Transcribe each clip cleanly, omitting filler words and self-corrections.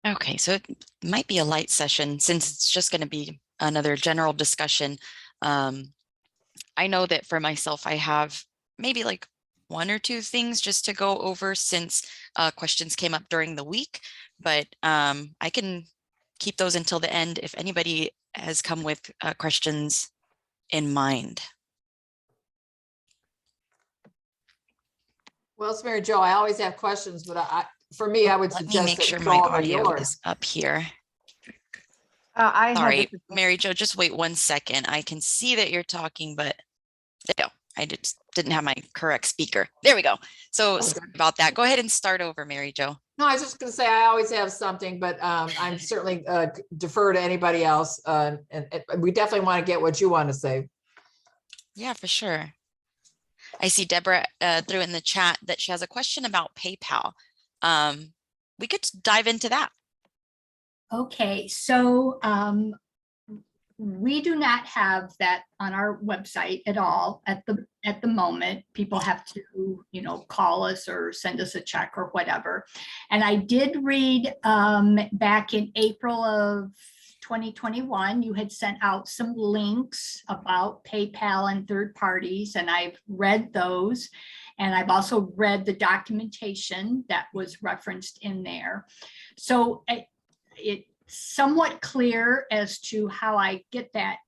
Okay, so it might be a light session since it's just going to be another general discussion. I know that for myself, I have maybe like one or two things just to go over since questions came up during the week, but I can keep those until the end if anybody has come with questions in mind. Well, it's Mary Jo. I always have questions, but for me, I would Let me suggest make that sure we my go over audio yours. is up here. I Sorry, have Mary Jo, just wait 1 second. I can see that you're talking, but no, I just didn't have my correct speaker. There we go. So sorry about that. Go ahead and start over, Mary Jo. No, I was just going to say I always have something, but I'm certainly defer to anybody else. And we definitely want to get what you want to say. Yeah, for sure. I see Deborah threw in the chat that she has a question about PayPal. We could dive into that. Okay, so we do not have that on our website at all at the moment. People have to, call us or send us a check or whatever. And I did read back in April of 2021, you had sent out some links about PayPal and third parties, and I've read those. And I've also read the documentation that was referenced in there. So it's somewhat clear as to how I get that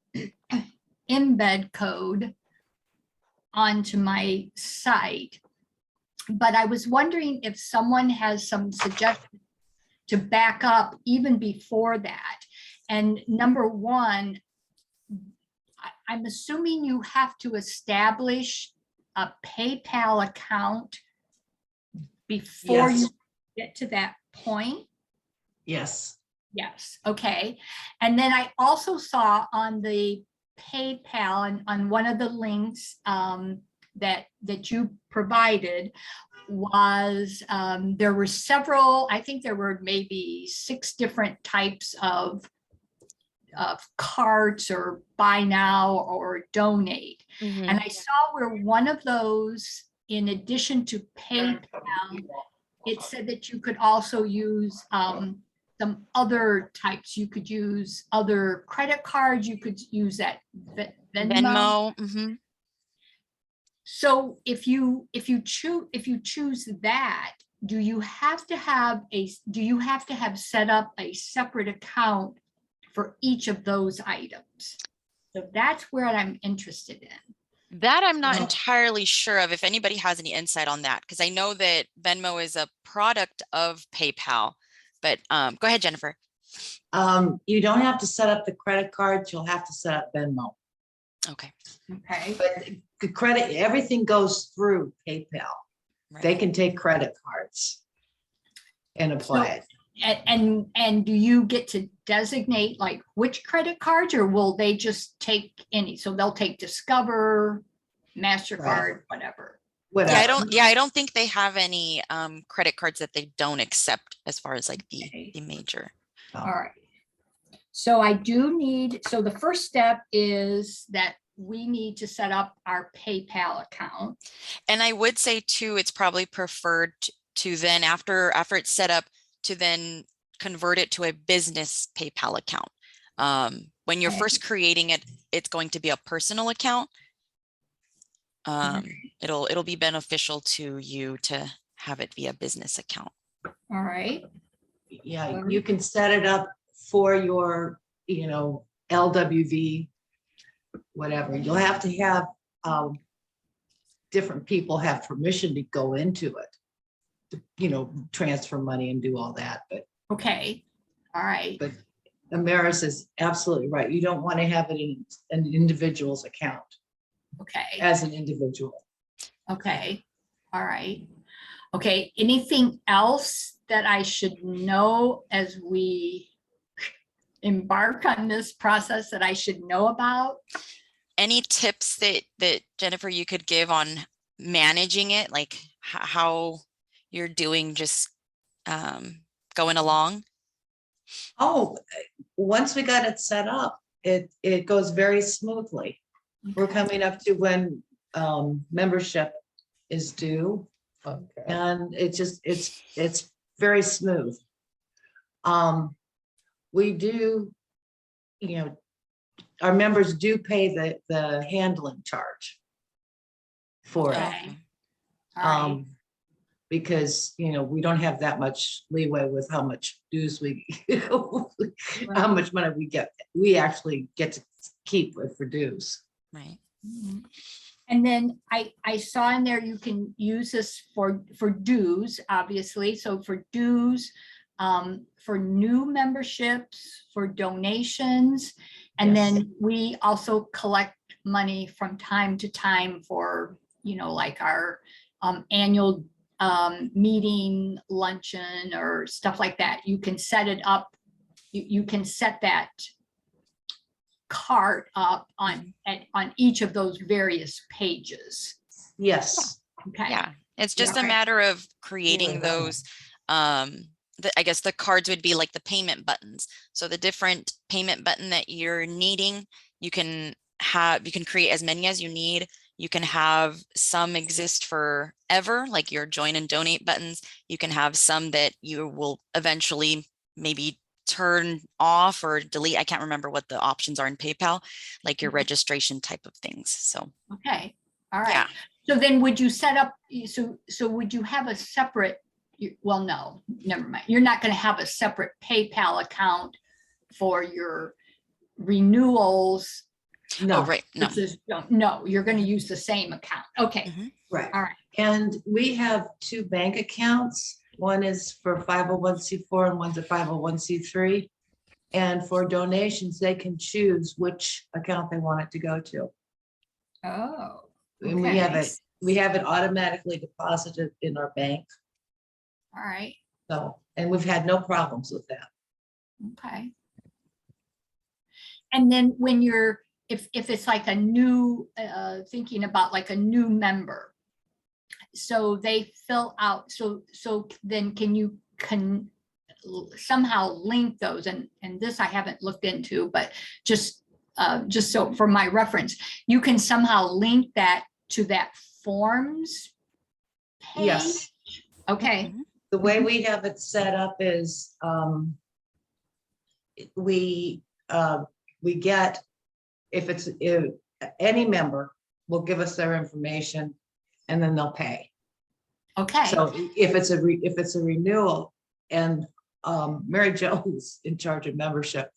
embed code onto my site. But I was wondering if someone has some suggestions to back up even before that. And number one, I'm assuming you have to establish a PayPal account before you get to that point. Yes. Yes. Okay. And then I also saw on the PayPal and on one of the links that you provided was there were several, I think there were maybe 6 different types of cards or buy now or donate. Mm-hmm. And I saw where one of those, in addition to PayPal, it said that you could also use some other types. You could use other credit cards. You could use that Venmo. Mm-hmm. So if you choose that, do you have to have set up a separate account for each of those items? So that's where I'm interested in. That I'm not entirely sure of, if anybody has any insight on that, because I know that Venmo is a product of PayPal. But go ahead, Jennifer. You don't have to set up the credit cards. You'll have to set up Venmo. Okay. Okay. But the credit, everything goes through PayPal. Right. They can take credit cards and apply it. And do you get to designate like which credit cards, or will they just take any? So they'll take Discover, MasterCard, Right. whatever. Yeah, I don't think they have any credit cards that they don't accept as far as like the major. Oh. All right. So so the first step is that we need to set up our PayPal account. And I would say too, it's probably preferred to then after it's set up, to then convert it to a business PayPal account. When you're first creating it, it's going to be a personal account. It'll be beneficial to you to have it be a business account. All right. Yeah, you can set it up for your, LWV, whatever. You'll have to have different people have permission to go into it, to, transfer money and do all that. But Okay. All right. But Amaris is absolutely right. You don't want to have it in an individual's account. Okay. As an individual. Okay. All right. Okay. Anything else that I should know as we embark on this process that I should know about? Any tips that Jennifer, you could give on managing it, like how you're doing, just going along? Oh, once we got it set up, it goes very smoothly. We're coming up to when membership is due, and it's very smooth. We do, you know, our members do pay the handling charge for it. Okay. All right. Because, you know, we don't have that much leeway with how much dues we, how Right. much money we get. We actually get to keep it for dues. Right. Mhm. And then I saw in there, you can use this for dues, obviously. So for dues, for new memberships, for donations. And Yes. then we also collect money from time to time for, you know, like our annual meeting, luncheon, or stuff like that. You can set it up. You can set that cart up on each of those various pages. Yes. Okay. Yeah, it's just a Right. matter of creating Really done those. I guess the cards would be like the payment buttons. So the different payment button that you're needing, you can create as many as you need. You can have some exist forever, like your join and donate buttons. You can have some that you will eventually maybe turn off or delete. I can't remember what the options are in PayPal, like your Mhm. registration type of things. So Okay. All right. yeah. So then would you set up, so would you have a separate, well, no, never mind. You're not going to have a separate PayPal account for your renewals. Oh, No, right. No. No, you're going to use the same account. Okay. Mhm. right. All right. And we have 2 bank accounts. One is for 501c4 and one's a 501c3. And for donations, they can choose which account they want it to go to. Oh. And we have it automatically deposited in our bank. All right. So, and we've had no problems with that. Okay. And then when you're, if it's like a new, thinking about like a new member, so they fill out, so then can you somehow link those, and this I haven't looked into, but just so for my reference, you can somehow link that to that forms page? Yes. Okay. Mhm. The way we have it set up is we get, if any member will give us their information and then they'll pay. Okay. So if it's a renewal, and Mary Jo is in charge of membership,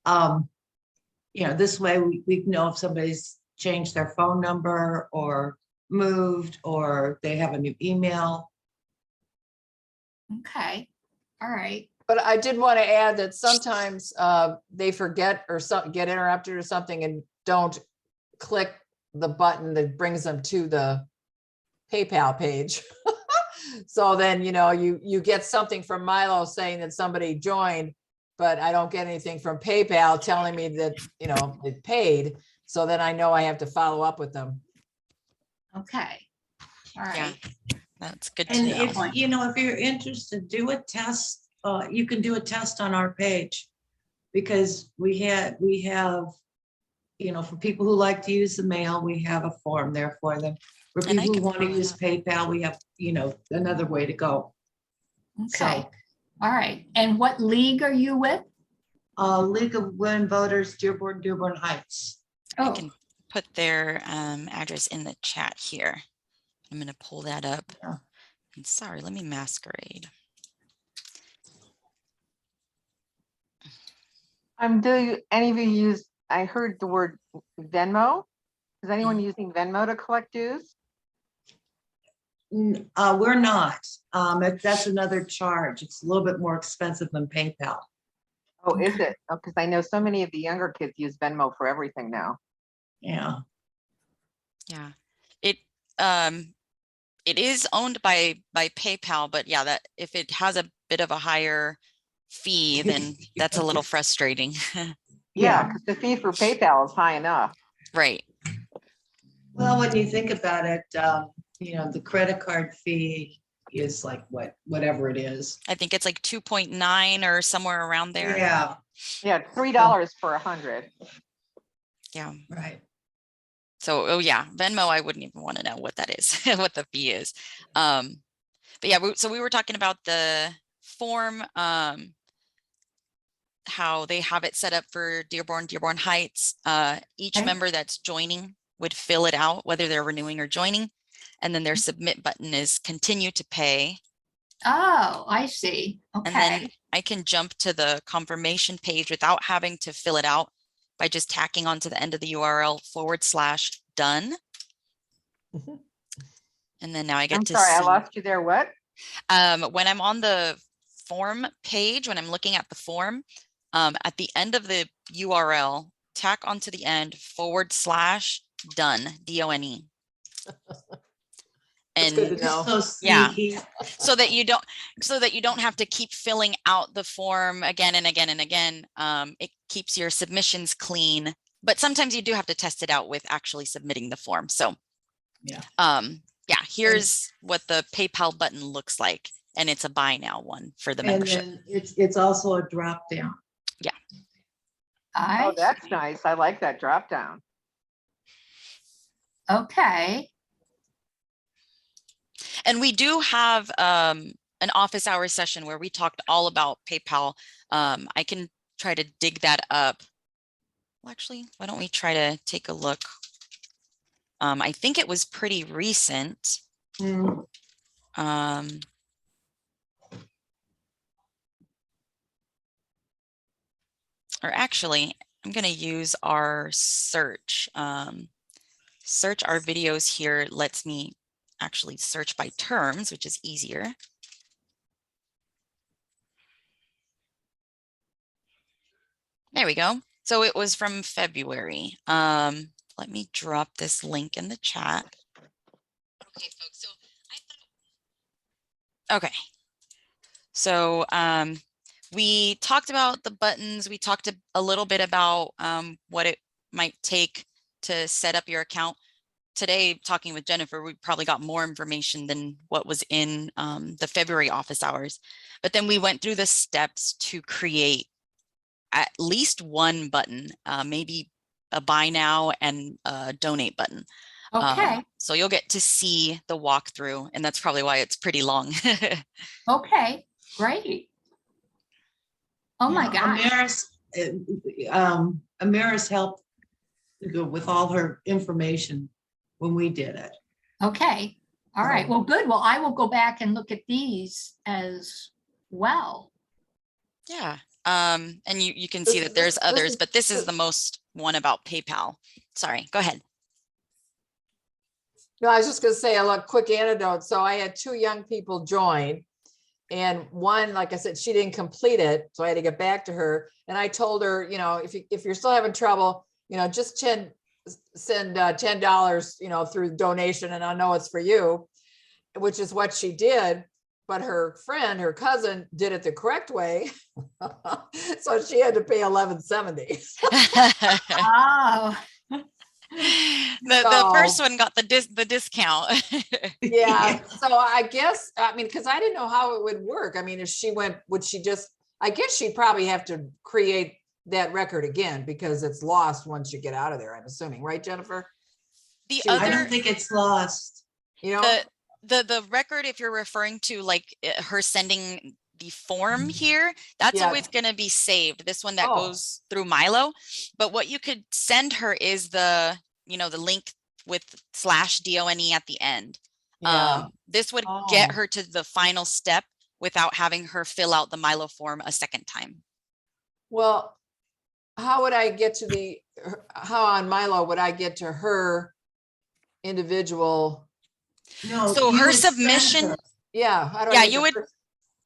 you know, this way we know if somebody's changed their phone number or moved or they have a new email. Okay. All right. But I did want to add that sometimes they forget or get interrupted or something and don't click the button that brings them to the PayPal page. So then, you know, you get something from MyLO saying that somebody joined, but I don't get anything from PayPal telling me that, you know, it paid. So then I know I have to follow up with them. Okay. All Yeah, right. that's good to And know. if, you know, if you're interested, do a test. You can do a test on our page, because we have, you know, for people who like to use the mail, we have a form there for them. For And I people who can want to pull it use up. PayPal, we have, you know, another way to go. Okay. So, All right. And what league are you with? League of Women Voters, Dearborn Heights. I Oh, can put their address in the chat here. I'm going to pull that up. Yeah. And sorry, let me masquerade. Do any of you use, I heard the word Venmo. Is anyone using Venmo to collect dues? We're not. That's another charge. It's a little bit more expensive than PayPal. Oh, is it? Oh, because I know so many of the younger kids use Venmo for everything now. Yeah. Yeah, it is owned by PayPal, but yeah, that if it has a bit of a higher fee, then that's a little frustrating. Yeah, because the fee for PayPal is high enough. Right. Well, when you think about it, you know, the credit card fee is like whatever it is. I think it's like 2.9 or somewhere around there. Yeah, Yeah, $3 for 100. Yeah. right. So, oh yeah, Venmo, I wouldn't even want to know what that is, what the fee is. But yeah, so we were talking about the form. how they have it set up for Dearborn Heights. Each Okay. member that's joining would fill it out, whether they're renewing or joining. And then their Mm-hmm. submit button is continue to pay. Oh, I see. And then Okay. I can jump to the confirmation page without having to fill it out by just tacking onto the end of the URL /done. Mhm. And then now I get I'm to sorry, I see, lost you there. What? when I'm on the form page, when I'm looking at the form, at the end of the URL, tack onto the end /done, DONE. That's good And to know. So Yeah. sneaky. so that you don't have to keep filling out the form again and again and again. It keeps your submissions clean, but sometimes you do have to test it out with actually submitting the form. So Yeah. yeah, here's what the PayPal button looks like, and it's a buy now one for the And membership. then it's also a drop down. Oh, I that's see. nice. I like that drop down. Okay. And we do have an office hours session where we talked all about PayPal. I can try to dig that up. Well, actually, why don't we try to take a look? I think it was pretty recent. Mm. Or actually, I'm going to use our search. Search our videos here lets me actually search by terms, which is easier. There we go. So it was from February. Let me drop this link in the chat. Okay, folks. Okay. So we talked about the buttons. We talked a little bit about what it might take to set up your account. Today, talking with Jennifer, we probably got more information than what was in the February office hours. But then we went through the steps to create at least one button, maybe a buy now and a donate button. Okay. So you'll get to see the walkthrough, and that's probably why it's pretty long. Okay. Great. Oh my gosh. Amaris helped with all her information when we did it. Okay. All right. Oh. Well, good. Well, I will go back and look at these as well. Yeah. And you can see that there's others, but this is the most one about PayPal. Sorry, go ahead. No, I was just gonna say a quick anecdote. So I had 2 young people join. And one, like I said, she didn't complete it. So I had to get back to her. And I told her, if you're still having trouble, just send $10, through donation, and I know it's for you, which is what she did. But her friend, her cousin, did it the correct way. So she had to pay $11.70. Oh, The first one got the discount. Yeah. So I guess, because I didn't know how it would work. If she went, I guess she'd probably have to create that record again because it's lost once you get out of there, I'm assuming, right, Jennifer? I don't think it's lost. The record, if you're referring to like her sending the form here, that's Yeah. always going to be saved. This one that Oh. goes through MyLO. But what you could send her is the link with /DONE at the end. Yeah. This would Oh. get her to the final step without having her fill out the MyLO form a second time. Well, how would I get to how on MyLO would I get to her individual? No. So you her would send Yeah. submission, How do I yeah, get to her?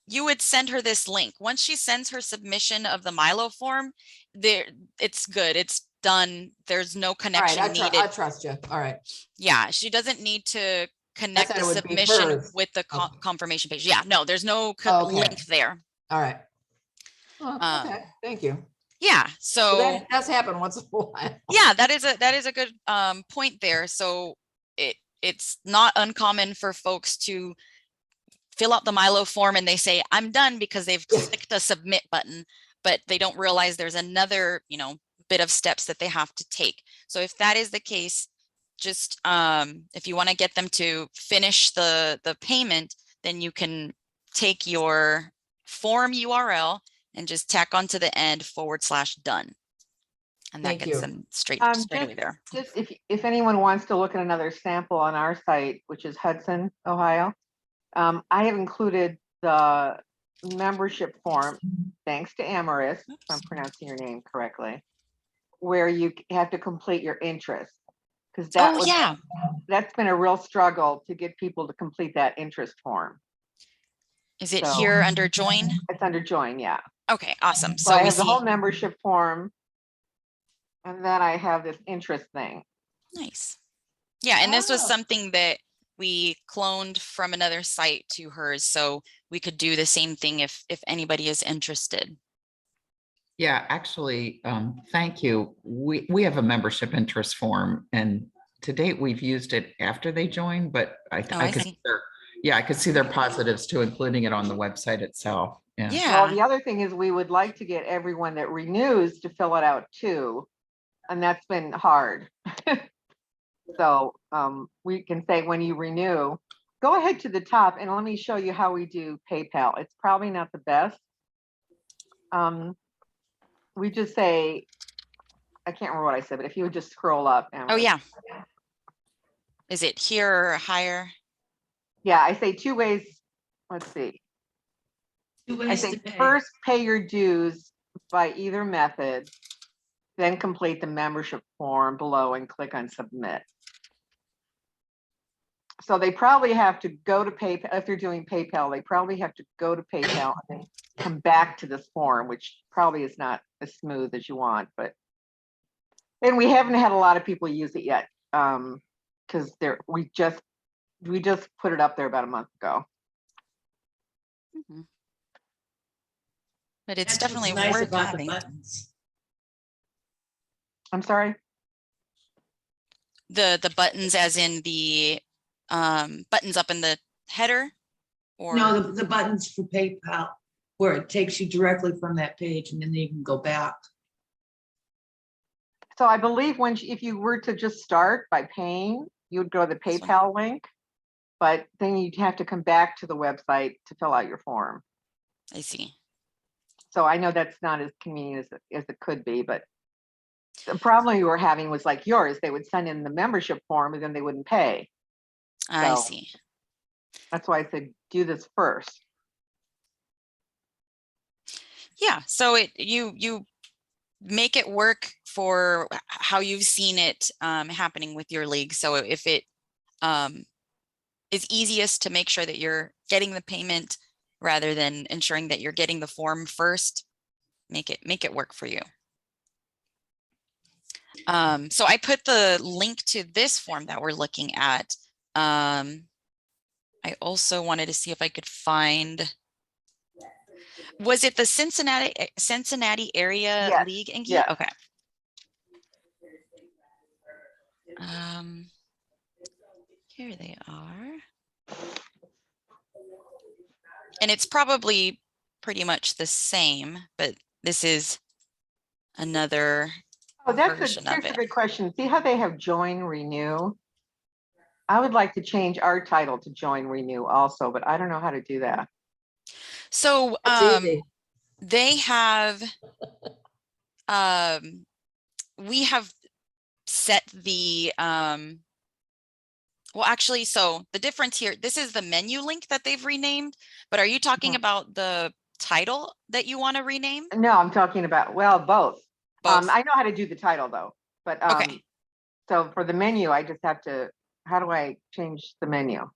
you would send her this link. Once she sends her submission of the MyLO form, it's good. It's done. There's no All right, connection I needed. trust you. All right. Yeah, she doesn't need to connect thought the it would be submission hers. with the Okay. confirmation page. Yeah, no, there's no Okay. link there. All right. Oh, okay. Um, Thank you. Yeah, So so that does happen once in a while. yeah, that is a good point there. So it's not uncommon for folks to fill out the MyLO form and they say I'm done because they've clicked a submit button, but they don't realize there's another bit of steps that they have to take. So if that is the case, just if you want to get them to finish the payment, then you can take your form URL and just tack onto the end /done. And that Thank gets you. them straight Just- away there. Just if anyone wants to look at another sample on our site, which is Hudson, Ohio, I have included the membership form, thanks to Amaris, if I'm pronouncing your name correctly, where you have to complete your interest. Because Oh, yeah. that's been a real struggle to get people to complete that interest form. Is it So- here under join? It's under join, yeah. Okay, awesome. So So I we have the see, whole membership form. And then I have this interest thing. nice. Yeah, and this was Oh. something that we cloned from another site to hers, so we could do the same thing if anybody is interested. Yeah, actually, thank you. We have a membership interest form, and to date, we've used it after they join, but I Oh, I could, see. yeah, I could see their positives to including it on the website itself. Yeah. Well, Yeah, the other thing is we would like to get everyone that renews to fill it out too. And that's been hard. So we can say when you renew, go ahead to the top and let me show you how we do PayPal. It's probably not the best. We just say, I can't remember what I said, but if you would just scroll up. oh, Emily. yeah. Is it here or higher? Yeah, I say two ways. Let's see. Two I ways say to pay. first pay your dues by either method, then complete the membership form below and click on submit. So they probably have to go to PayPal. If you're doing PayPal, they probably have to go to PayPal and then come back to this form, which probably is not as smooth as you want, but. And we haven't had a lot of people use it yet, because we just put it up there about a month ago. But it's That's what's definitely nice worth about the having. buttons. I'm sorry. The buttons as in the buttons up in the header or No, the buttons for PayPal, where it takes you directly from that page and then you can go back. So I believe if you were to just start by paying, you would go to the This one? PayPal link, but then you'd have to come back to the website to fill out your form. I see. So I know that's not as convenient as it could be, but the problem you were having was like yours. They would send in the membership form and then they wouldn't pay. I So- see. That's why I said do this first. Yeah, so you make it work for how you've seen it happening with your league. So if it is easiest to make sure that you're getting the payment rather than ensuring that you're getting the form first, make it work for you. So I put the link to this form that we're looking at. I also wanted to see if I could find, was it the Cincinnati area Yes, league? yes. Okay. Here they are. And it's probably pretty much the same, but this is another Oh, version of here's a it. good question. See how they have join renew? I would like to change our title to join renew also, but I don't know how to do that. So It's easy. they have we have set the well, actually, so the difference here, this is the menu link that they've renamed, but are you talking Mhm. about the title that you want to rename? No, I'm talking about, well, both. Both. I know how to do the title though, but Okay. so for the menu, I just have to, how do I change the menu?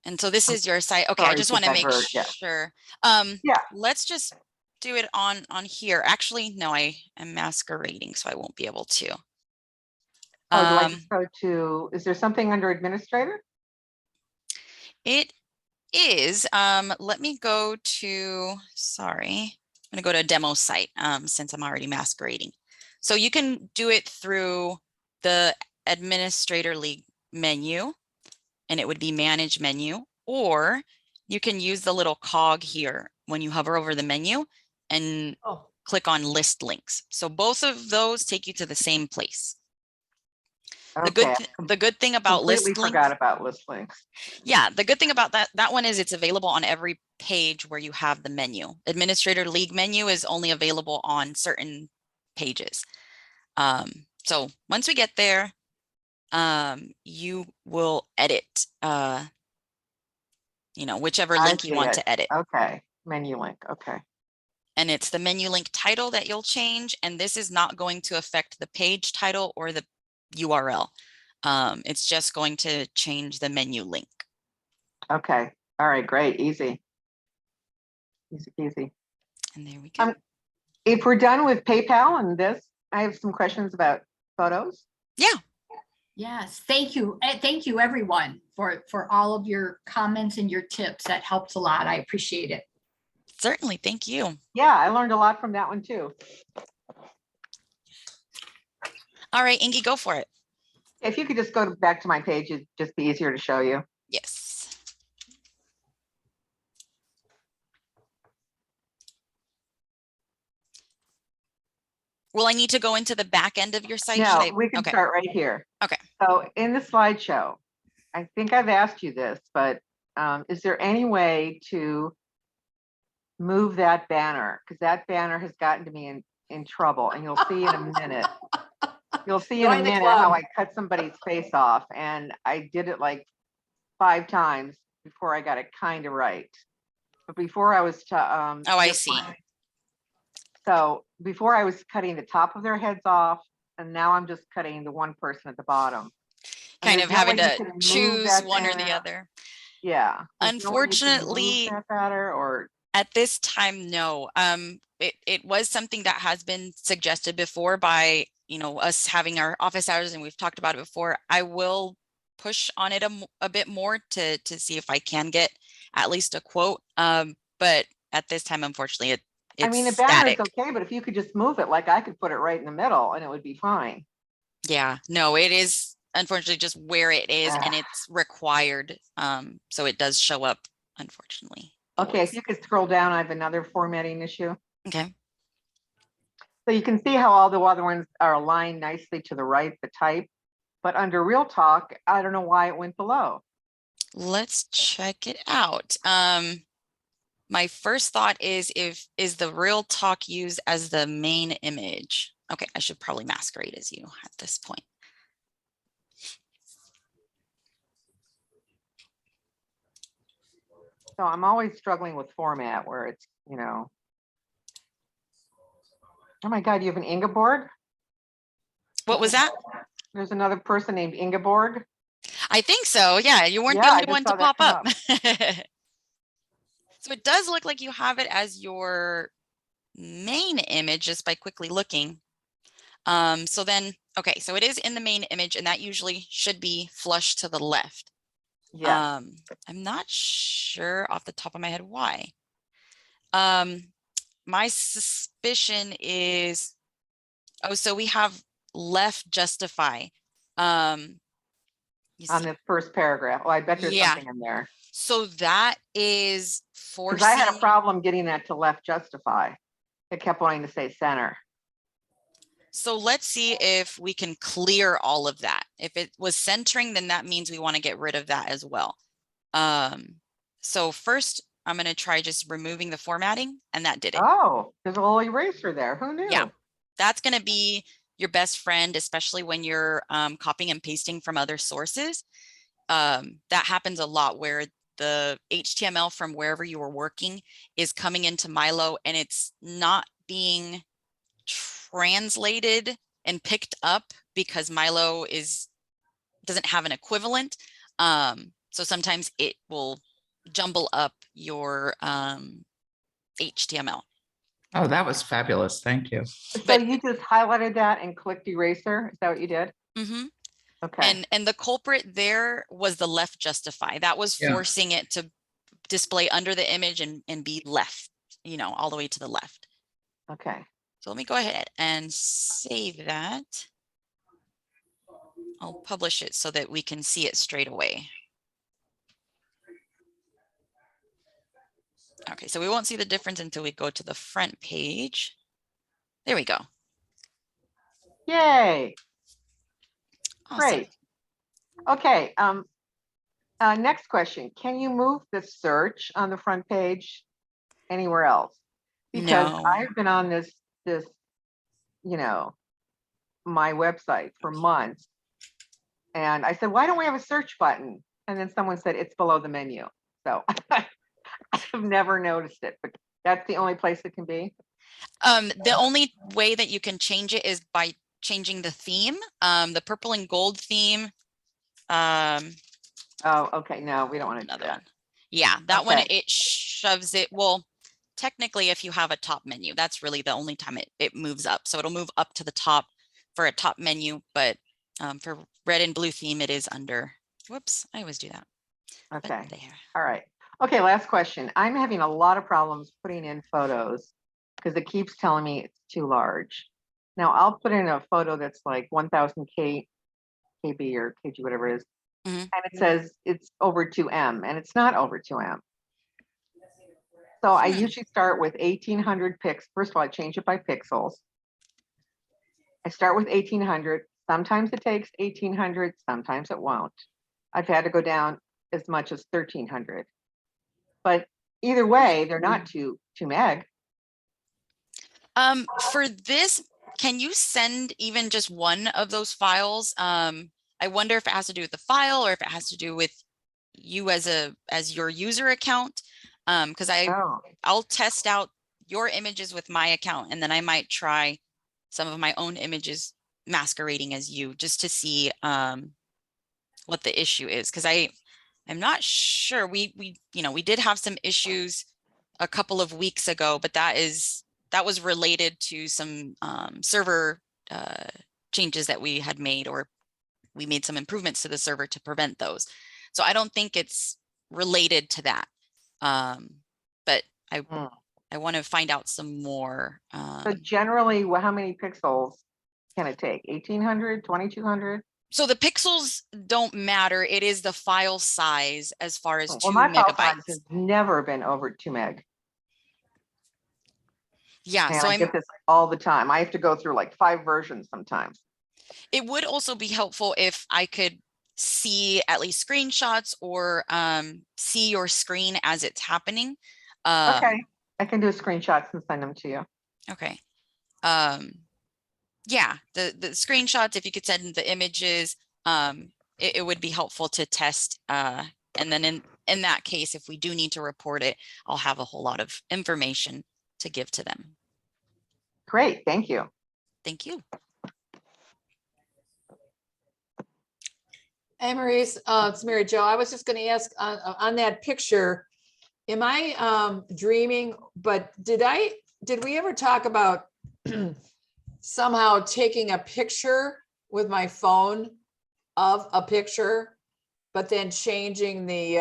And so this is your site. Okay, I sorry just to want to get make hurt, yeah. sure. Yeah. Let's just do it on here. Actually, no, I am masquerading, so I won't be able to. Oh, do I just go to, is there something under administrator? It is, let me go to, sorry, I'm gonna go to a demo site since I'm already masquerading. So you can do it through the administrator league menu, and it would be manage menu, or you can use the little cog here when you hover over the menu and Oh, click on list links. So both of those take you to the same place. Okay, The good thing about completely list links, forgot about list links. yeah, the good thing about that one is it's available on every page where you have the menu. Administrator League menu is only available on certain pages. So once we get there, you will edit, whichever I link you see want it. to edit. Okay, menu link, okay. And it's the menu link title that you'll change. And this is not going to affect the page title or the URL. It's just going to change the menu link. Okay, all right, great, easy. Easy peasy. And there we go. If we're done with PayPal and this, I have some questions about photos. Yeah. Yes, thank you. Thank you, everyone, for all of your comments and your tips. That helps a lot. I appreciate it. Certainly. Thank you. Yeah, I learned a lot from that one too. All right, Ingy, go for it. If you could just go back to my page, it'd just be easier to show you. Yes. Will I need to go into the back end of your site? No, we can Okay. start right here. Okay. So in the slideshow, I think I've asked you this, but is there any way to move that banner? Because that banner has gotten to me in trouble, and you'll see in a minute. You'll see in a Join the minute how club. I cut somebody's face off, and I did it like 5 times before I got it kind of right. But before I was Oh, I just see. So before I was cutting the top of their heads off, and now I'm just cutting the one person at the bottom. And Kind there's of no having way you to can move choose that one or the banner. other. Yeah. There's no way you can move Unfortunately, that banner, or at this time, no. It was something that has been suggested before by, us having our office hours, and we've talked about it before. I will push on it a bit more to see if I can get at least a quote. But at this time, unfortunately, it's I mean, the banner is static. okay, but if you could just move it, like I could put it right in the middle and it would be fine. Yeah, no, it is unfortunately just where it is, and Ah. it's required. So it does show up, unfortunately. Okay, if you could scroll down, I have another formatting issue. Okay. So you can see how all the other ones are aligned nicely to the right, the type, but under Real Talk, I don't know why it went below. Let's check it out. My first thought is the Real Talk used as the main image? Okay, I should probably masquerade as you at this point. So I'm always struggling with format where it's, oh my God, you have an Ingeborg? What was that? There's another person named Ingeborg. I think so. Yeah, you weren't Yeah, the I only just one to saw that pop come up. So it does look like you have it as your main image just by quickly looking. So then, okay, so it is in the main image, and that usually should be flush to the left. Yeah. I'm not sure off the top of my head why. My suspicion is, so we have left justify. On the first paragraph. Oh, I bet there's Yeah. something in there. So that is Because I had a forcing. problem getting that to left justify. It kept wanting to say center. So let's see if we can clear all of that. If it was centering, then that means we want to get rid of that as well. So first, I'm going to try just removing the formatting, and that did it. Oh, there's a little eraser there. Who knew? Yeah, that's going to be your best friend, especially when you're copying and pasting from other sources. That happens a lot where the HTML from wherever you were working is coming into MyLO, and it's not being translated and picked up because MyLO doesn't have an equivalent. So sometimes it will jumble up your HTML. Oh, that was fabulous. Thank you. So But- you just highlighted that and clicked eraser. Is that what you did? Mm-hmm. Okay. And the culprit there was the left justify. That was Yeah. forcing it to display under the image and be left, all the way to the left. Okay. So let me go ahead and save that. I'll publish it so that we can see it straight away. Okay, so we won't see the difference until we go to the front page. There we go. Yay. Awesome. Great. Okay. Next question, can you move the search on the front page anywhere else? Because No. I've been on this, you know, my website for months. And I said, why don't we have a search button? And then someone said, it's below the menu. So I've never noticed it, but that's the only place it can be. The only way that you can change it is by changing the theme, the purple and gold theme. Oh, okay, no, we don't want to do Another that. one. Yeah, that one, Okay. it shoves it. Well, technically, if you have a top menu, that's really the only time it moves up. So it'll move up to the top for a top menu, but for red and blue theme, it is under. Whoops, I always do that. But Okay, there. all right. Okay, last question. I'm having a lot of problems putting in photos because it keeps telling me it's too large. Now I'll put in a photo that's like 1000 KB or kg, whatever it is. Mhm. And it says it's over 2M and it's not over 2M. So I Hmm. usually start with 1800 pixels. First of all, I change it by pixels. I start with 1800. Sometimes it takes 1800, sometimes it won't. I've had to go down as much as 1300. But either way, they're not 2 meg. For this, can you send even just one of those files? I wonder if it has to do with the file or if it has to do with you as your user account. Because Oh, I'll test out your images with my account, and then I might try some of my own images masquerading as you, just to see what the issue is. Because I'm not sure. We did have some issues a couple of weeks ago, but that was related to some server changes that we had made, or we made some improvements to the server to prevent those. So I don't think it's related to that. But I want to find out some more. so generally, how many pixels can it take? 1800, 2200? So the pixels don't matter. It is the file size as far as Well, 2 my file size megabytes. has never been over 2 meg. Yeah, And so I get this all the time. I have to go through like 5 versions sometimes. it would also be helpful if I could see at least screenshots or see your screen as it's happening. Okay, I can do screenshots and send them to you. Okay. Yeah, the screenshots, if you could send the images, it would be helpful to test. And then in that case, if we do need to report it, I'll have a whole lot of information to give to them. Great, thank you. Thank you. Hey, Maurice, it's Mary Jo. I was just gonna ask on that picture, am I dreaming, but did we ever talk about somehow taking a picture with my phone of a picture, but then changing the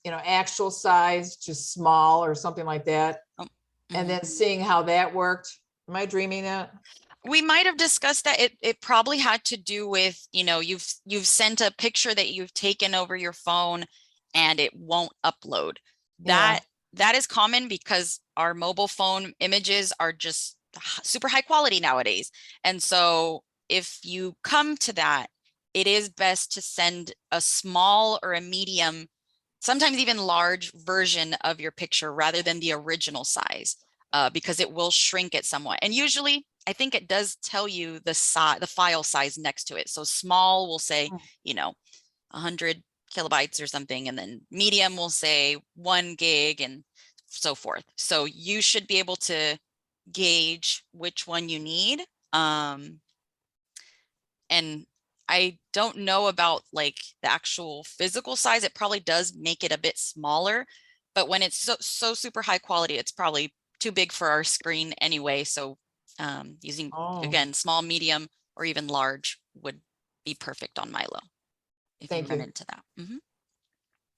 actual size to small or something like that, and then seeing how that worked? Am I dreaming that? We might have discussed that. It probably had to do with, you've sent a picture that you've taken over your phone and it won't upload. Yeah. That is common because our mobile phone images are just super high quality nowadays. And so if you come to that, it is best to send a small or a medium, sometimes even large version of your picture rather than the original size, because it will shrink it somewhat. And usually I think it does tell you the file size next to it. So small will say, 100 kilobytes or something, and then medium will say 1 gig and so forth. So you should be able to gauge which one you need. And I don't know about like the actual physical size. It probably does make it a bit smaller, but when it's so super high quality, it's probably too big for our screen anyway. So using, again, small, medium, or even large would be perfect on MyLO if you Thank run you. into that.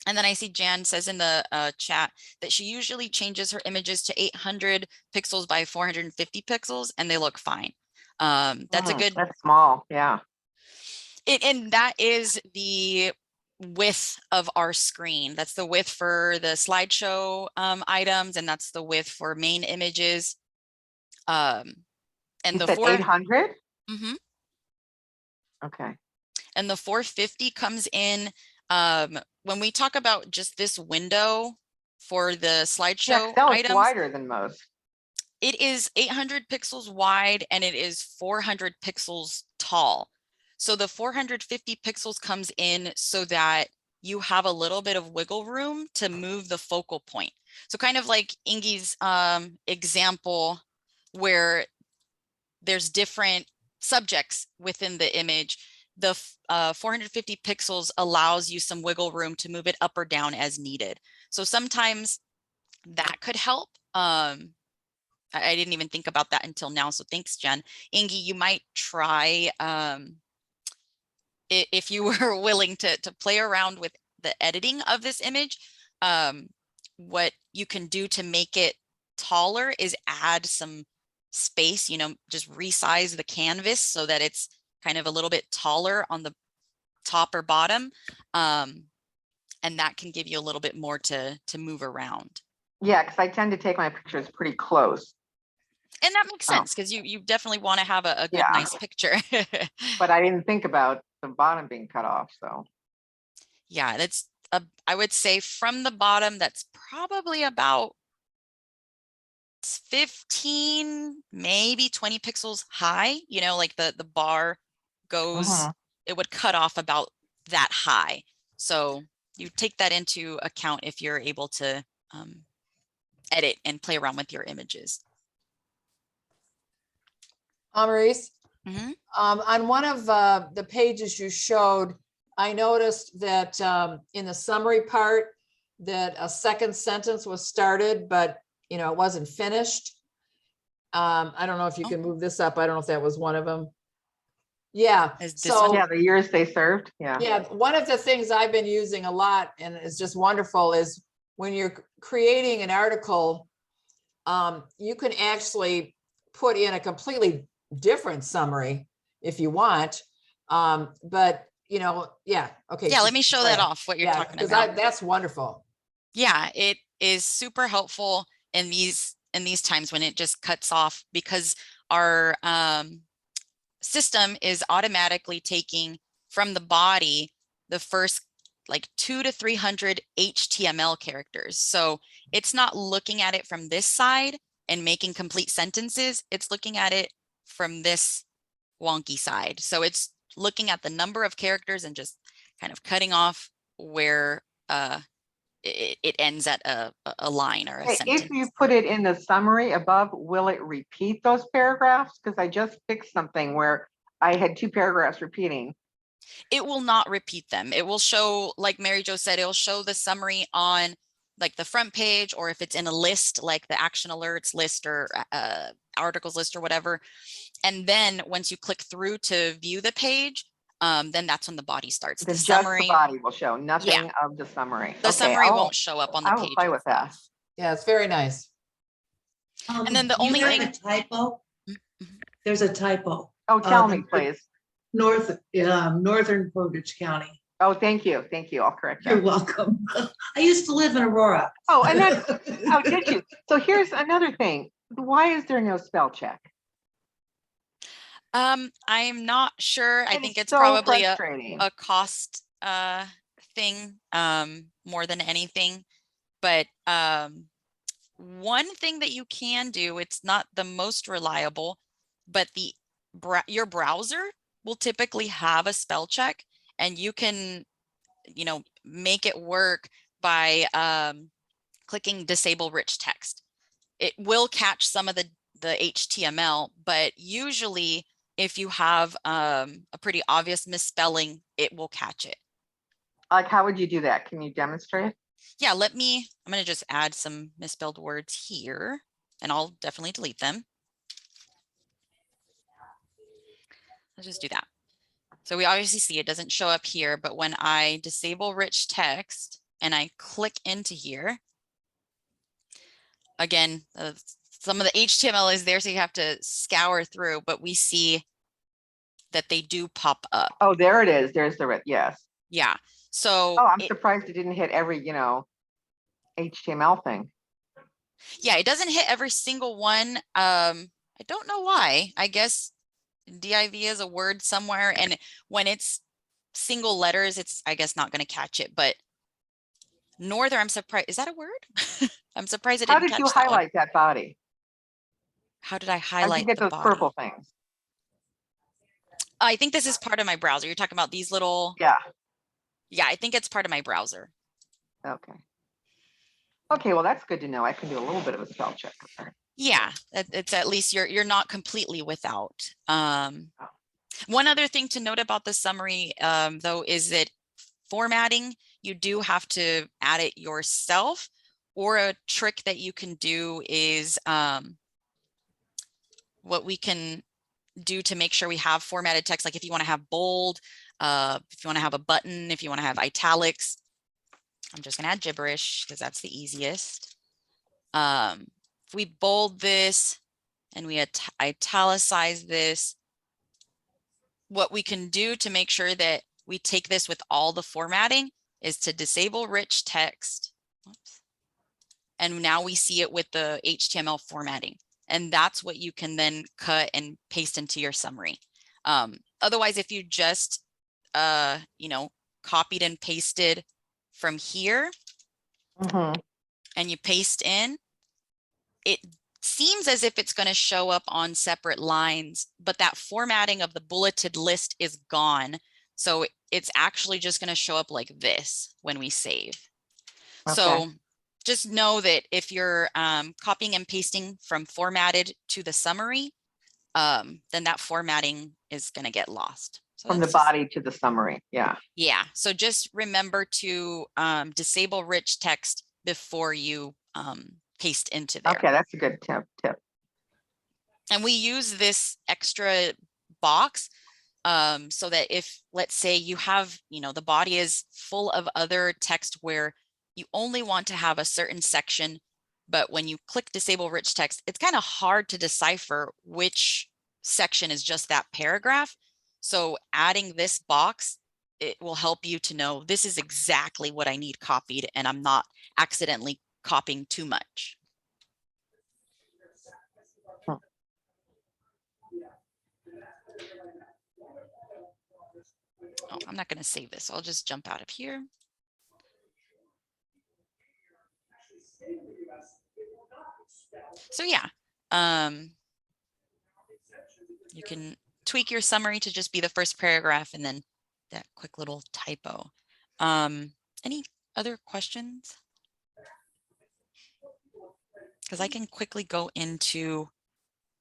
And then I see Jan says in the chat that she usually changes her images to 800 pixels by 450 pixels and they look fine. That's a good, That's small, yeah. and that is the width of our screen. That's the width for the slideshow items, and that's the width for main images. And You the said 800? Okay. And the 450 comes in when we talk about just this window for the Yeah, slideshow that was items, wider than most. it is 800 pixels wide and it is 400 pixels tall. So the 450 pixels comes in so that you have a little bit of wiggle room to move the focal point. So kind of like Ingi's example where there's different subjects within the image. The 450 pixels allows you some wiggle room to move it up or down as needed. So sometimes that could help. I didn't even think about that until now. So thanks, Jen. Ingi, you might try, if you were willing to play around with the editing of this image, what you can do to make it taller is add some space, just resize the canvas so that it's kind of a little bit taller on the top or bottom. And that can give you a little bit more to move around. Yeah, because I tend to take my pictures pretty close, And that makes Oh. sense because you definitely want to have a good, Yeah. nice picture. but I didn't think about the bottom being cut off, so. Yeah, that's I would say from the bottom, that's probably about 15, maybe 20 pixels high, like the bar goes, Mhm. it would cut off about that high. So you take that into account if you're able to edit and play around with your images. Maurice, Mhm. on one of the pages you showed, I noticed that in the summary part, that a second sentence was started, but it wasn't finished. I don't know if you can move this up. I don't know if that was one of them. Yeah, Is this so Yeah, the years they served, yeah. yeah, one of the things I've been using a lot and is just wonderful is when you're creating an article, you can actually put in a completely different summary if you want. But yeah, okay. Yeah, let me show that right. off what you're Yeah, talking because about. that's wonderful. Yeah, it is super helpful in these times when it just cuts off because our system is automatically taking from the body the first like 200 to 300 HTML characters. So it's not looking at it from this side and making complete sentences. It's looking at it from this wonky side. So it's looking at the number of characters and just kind of cutting off where it ends at a line or a sentence. If you put it in the summary above, will it repeat those paragraphs? Because I just fixed something where I had 2 paragraphs repeating. It will not repeat them. It will show, like Mary Jo said, it'll show the summary on like the front page, or if it's in a list, like the action alerts list or articles list or whatever. And then once you click through to view the page, then that's when the body starts. Then The just summary, the body will show, nothing of the summary. the Okay, summary won't show up on the I will page play with that. itself. Yeah, it's very nice. And then the You only have thing- a typo. Mhm. There's a typo. Oh, tell me, the please. Northern Portage County. Oh, thank you. I'll correct You're that. welcome. I used to live in Aurora. Oh, and that's, oh, did you? So here's another thing. Why is there no spell check? I'm not sure. I It think is it's so probably frustrating. a cost thing more than anything. But one thing that you can do, it's not the most reliable, but your browser will typically have a spell check, and you can make it work by clicking disable rich text. It will catch some of the HTML, but usually if you have a pretty obvious misspelling, it will catch it. Like, how would you do that? Can you demonstrate? Yeah, I'm going to just add some misspelled words here, and I'll definitely delete them. Let's just do that. So we obviously see it doesn't show up here, but when I disable rich text and I click into here, again, some of the HTML is there, so you have to scour through, but we see that they do pop up. Oh, there it is. There's the, yes. Yeah. So Oh, I'm surprised it didn't hit every, HTML thing. yeah, it doesn't hit every single one. I don't know why. I guess div is a word somewhere, and when it's single letters, it's I guess not going to catch it, but Northern, I'm surprised. Is that a word? I'm surprised I How didn't did you catch that one. highlight that body? How did I How did you highlight get the those body? purple things? I think this is part of my browser. You're talking about these little, Yeah, yeah, I think it's part of my browser. okay. Okay, well, that's good to know. I can do a little bit of a spell check. Yeah, it's at least you're not completely without. One other thing to note about the summary, though, is that formatting, you do have to add it yourself, or a trick that you can do is what we can do to make sure we have formatted text. Like if you want to have bold, if you want to have a button, if you want to have italics, I'm just gonna add gibberish because that's the easiest. If we bold this and we italicize this, what we can do to make sure that we take this with all the formatting is to disable rich text. Oops. And now we see it with the HTML formatting. And that's what you can then cut and paste into your summary. Otherwise, if you just, you know, copied and pasted from here and you paste in, it seems as if it's going to show up on separate lines, but that formatting of the bulleted list is gone. So it's actually just going to show up like this when we save. Okay. So just know that if you're copying and pasting from formatted to the summary, then that formatting is going to get lost. So From the body to the summary, yeah. Yeah, so just remember to disable rich text before you paste into there. Okay, that's a good tip. And we use this extra box so that if, let's say you have, you know, the body is full of other text where you only want to have a certain section, but when you click disable rich text, it's kind of hard to decipher which section is just that paragraph. So adding this box, it will help you to know this is exactly what I need copied and I'm not accidentally copying too much. Oh, I'm not going to save this. I'll just jump out of here. So yeah, you can tweak your summary to just be the first paragraph and then that quick little typo. Any other questions? Because I can quickly go into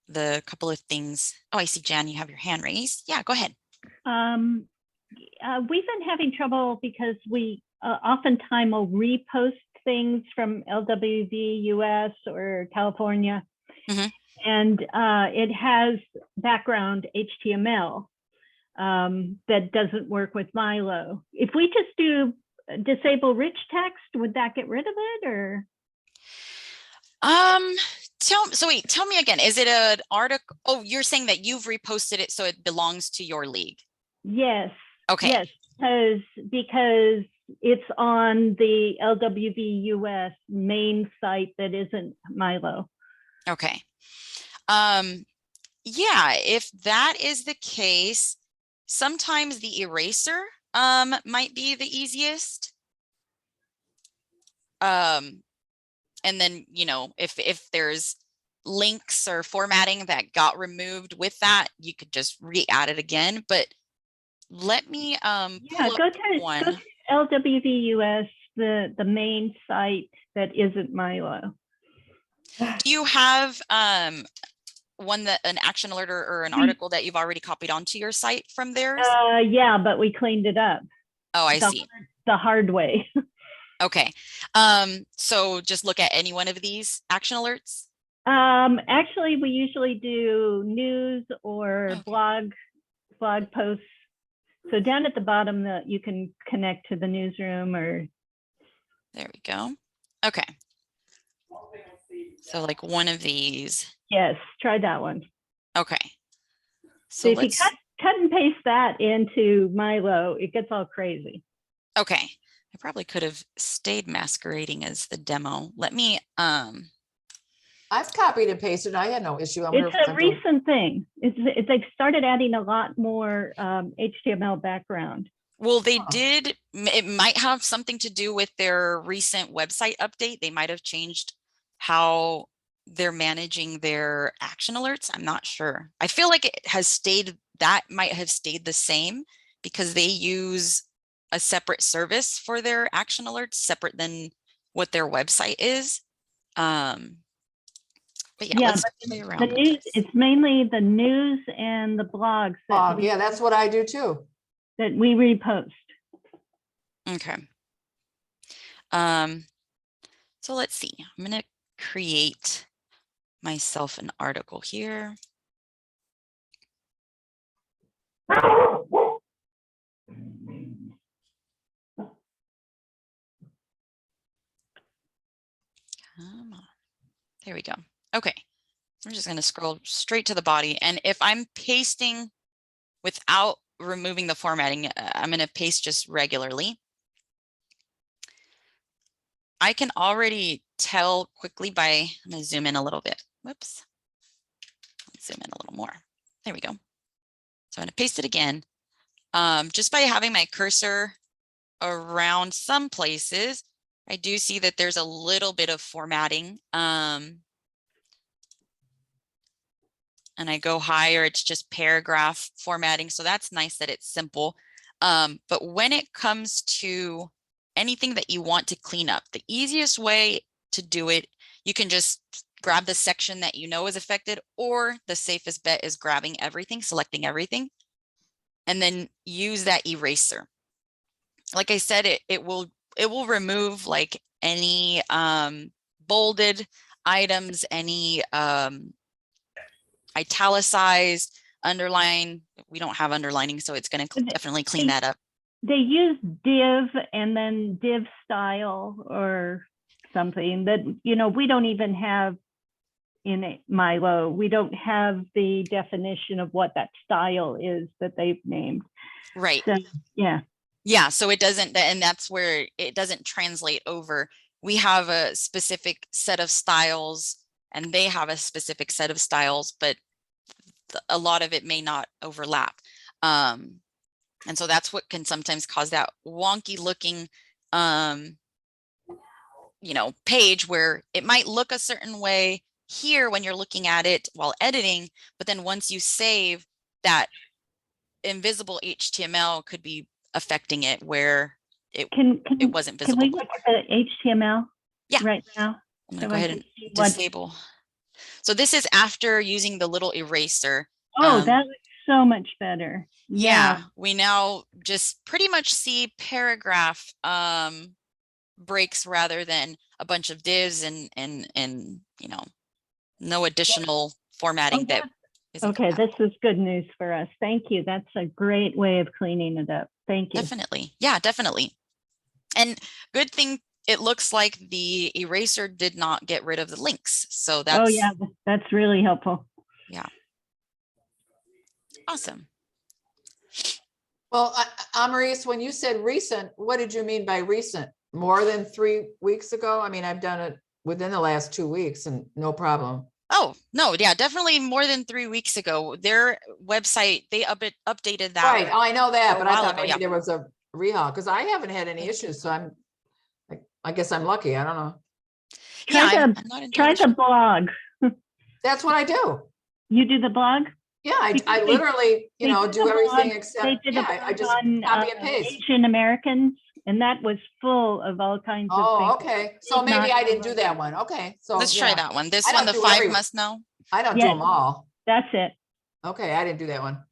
the couple of things. Oh, I see, Jan, you have your hand raised. Yeah, go ahead. We've been having trouble because we oftentimes will repost things from LWV US or California, and it has background HTML that doesn't work with MyLO. If we just do disable rich text, would that get rid of it, or? Tell me again, is it an article? Oh, you're saying that you've reposted it so it belongs to your league. Yes. Okay. Yes, because it's on the LWV US main site that isn't MyLO. Okay. Yeah, if that is the case, sometimes the eraser might be the easiest. And then, you know, if there's links or formatting that got removed with that, you could just re-add it again. But let me pull go up to one. LWV US, the main site that isn't MyLO. Do you have one that an action alert or an article that you've already copied onto your site from theirs? Yeah, but we cleaned it up. Oh, I see. The hard way. Okay. So just look at any one of these action alerts. Actually, we usually do news or blog posts. So down at the bottom, that you can connect to the newsroom or. There we go. Okay. So like one of these. Yes, try that one. Okay. So if you cut and paste that into MyLO, it gets all crazy. Okay. I probably could have stayed masquerading as the demo. Let me I've copied and pasted. I had no issue. It's a recent thing. They've started adding a lot more HTML background. Well, they Huh. did, it might have something to do with their recent website update. They might have changed how they're managing their action alerts. I'm not sure. I feel like it has stayed, that might have stayed the same because they use a separate service for their action alerts, separate than what their website is. But yeah, Yeah, let's but play the around with news, this. it's mainly the news and the blogs that Yeah, that's what I do too. we repost. Okay. So let's see, I'm gonna create myself an article here. Come on. There we go. Okay. I'm just going to scroll straight to the body. And if I'm pasting without removing the formatting, I'm going to paste just regularly. I can already tell quickly by, I'm going to zoom in a little bit. Whoops. Let's zoom in a little more. There we go. So I'm going to paste it again. Just by having my cursor around some places, I do see that there's a little bit of formatting. And I go higher, it's just paragraph formatting. So that's nice that it's simple. But when it comes to anything that you want to clean up, the easiest way to do it, you can just grab the section that you know is affected, or the safest bet is grabbing everything, selecting everything, and then use that eraser. Like I said, it will remove like any bolded items, any italicized, underline. We don't have underlining, so it's going to definitely clean that up. They use div and then div style or something that, we don't even have in MyLO. We don't have the definition of what that style is that they've named. Right. So, yeah. Yeah. So it doesn't, and that's where it doesn't translate over. We have a specific set of styles and they have a specific set of styles, but a lot of it may not overlap. And so that's what can sometimes cause that wonky looking, page where it might look a certain way here when you're looking at it while editing, but then once you save, that invisible HTML could be affecting it where it wasn't visible. Can we look at the HTML right now? I'm gonna go ahead and disable. So this is after using the little eraser. Oh, that looks so much better. Yeah, we now just pretty much see paragraph breaks rather than a bunch of divs and no additional formatting that isn't okay, this is good news for us. Thank you. That's a great way of cleaning it up. Thank you. Definitely. Yeah, definitely. And good thing it looks like the eraser did not get rid of the links. So that's, oh yeah, that's really helpful. Yeah. Awesome. Well, Maurice, when you said recent, what did you mean by recent? More than 3 weeks ago? I mean, I've done it within the last 2 weeks and no problem. Oh, no, yeah, definitely more than 3 weeks ago. Their website, they updated that. Right. Oh, I know that, but I thought ago, maybe there was a rehaul because I haven't had any issues. So I guess I'm lucky. I don't know. Try the blog. That's what I do. You do the blog? Yeah, I literally, do everything except, I just on, copy and paste. Asian Americans, and that was full of all kinds of things. Oh, okay. So maybe I didn't do that one. Okay. So let's try that one. This I one, don't the do 5 must know. I don't do them all. That's it. Okay, I didn't do that one.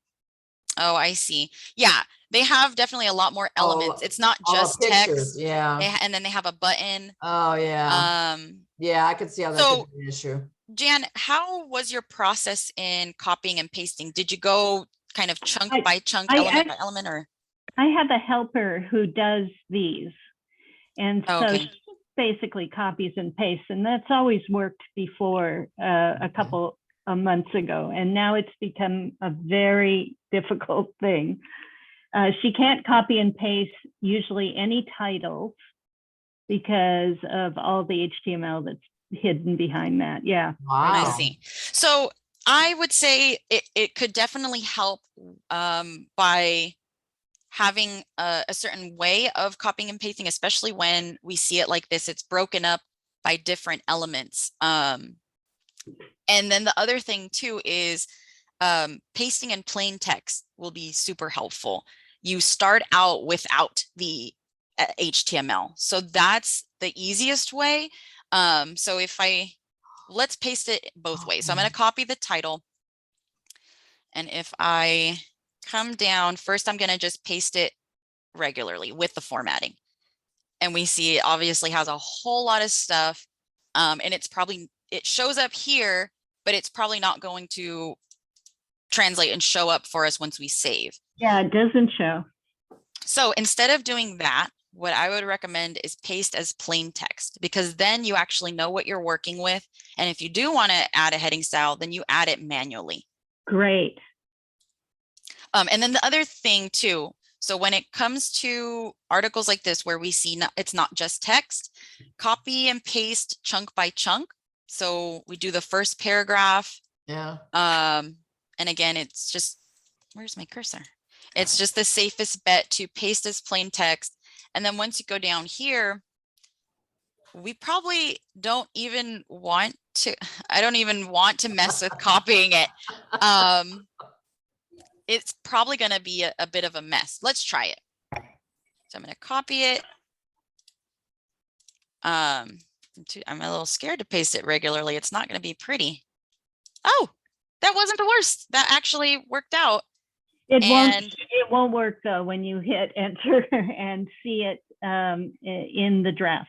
Oh, I see. Yeah, they have definitely a lot more elements. It's not just text. Yeah. And then they have a button. Oh, yeah. Yeah, I could see how that could be an issue. Jan, how was your process in copying and pasting? Did you go kind of chunk by chunk, element by element, or? I have a helper who does these. And so she basically copies and pastes, and that's always worked before a couple of months ago. And now it's become a very difficult thing. She can't copy and paste usually any titles because of all the HTML that's hidden behind that. Yeah. Wow. I see. So I would say it could definitely help by having a certain way of copying and pasting, especially when we see it like this, it's broken up by different elements. And then the other thing too is pasting in plain text will be super helpful. You start out without the HTML. So that's the easiest way. So let's paste it both ways. So I'm going to copy the title. And if I come down, first I'm going to just paste it regularly with the formatting. And we see it obviously has a whole lot of stuff. And it shows up here, but it's probably not going to translate and show up for us once we save. Yeah, it doesn't show. So instead of doing that, what I would recommend is paste as plain text, because then you actually know what you're working with. And if you do want to add a heading style, then you add it manually. Great. And then the other thing too, so when it comes to articles like this, where we see it's not just text, copy and paste chunk by chunk. So we do the first paragraph. Yeah. And again, it's just, where's my cursor? It's just the safest bet to paste as plain text. And then once you go down here, we probably don't even want to, I don't even want to mess with copying it. It's probably going to be a bit of a mess. Let's try it. So I'm going to copy it. I'm a little scared to paste it regularly. It's not going to be pretty. Oh, that wasn't the worst. That actually worked out. It won't work though when you hit enter and see it in the draft.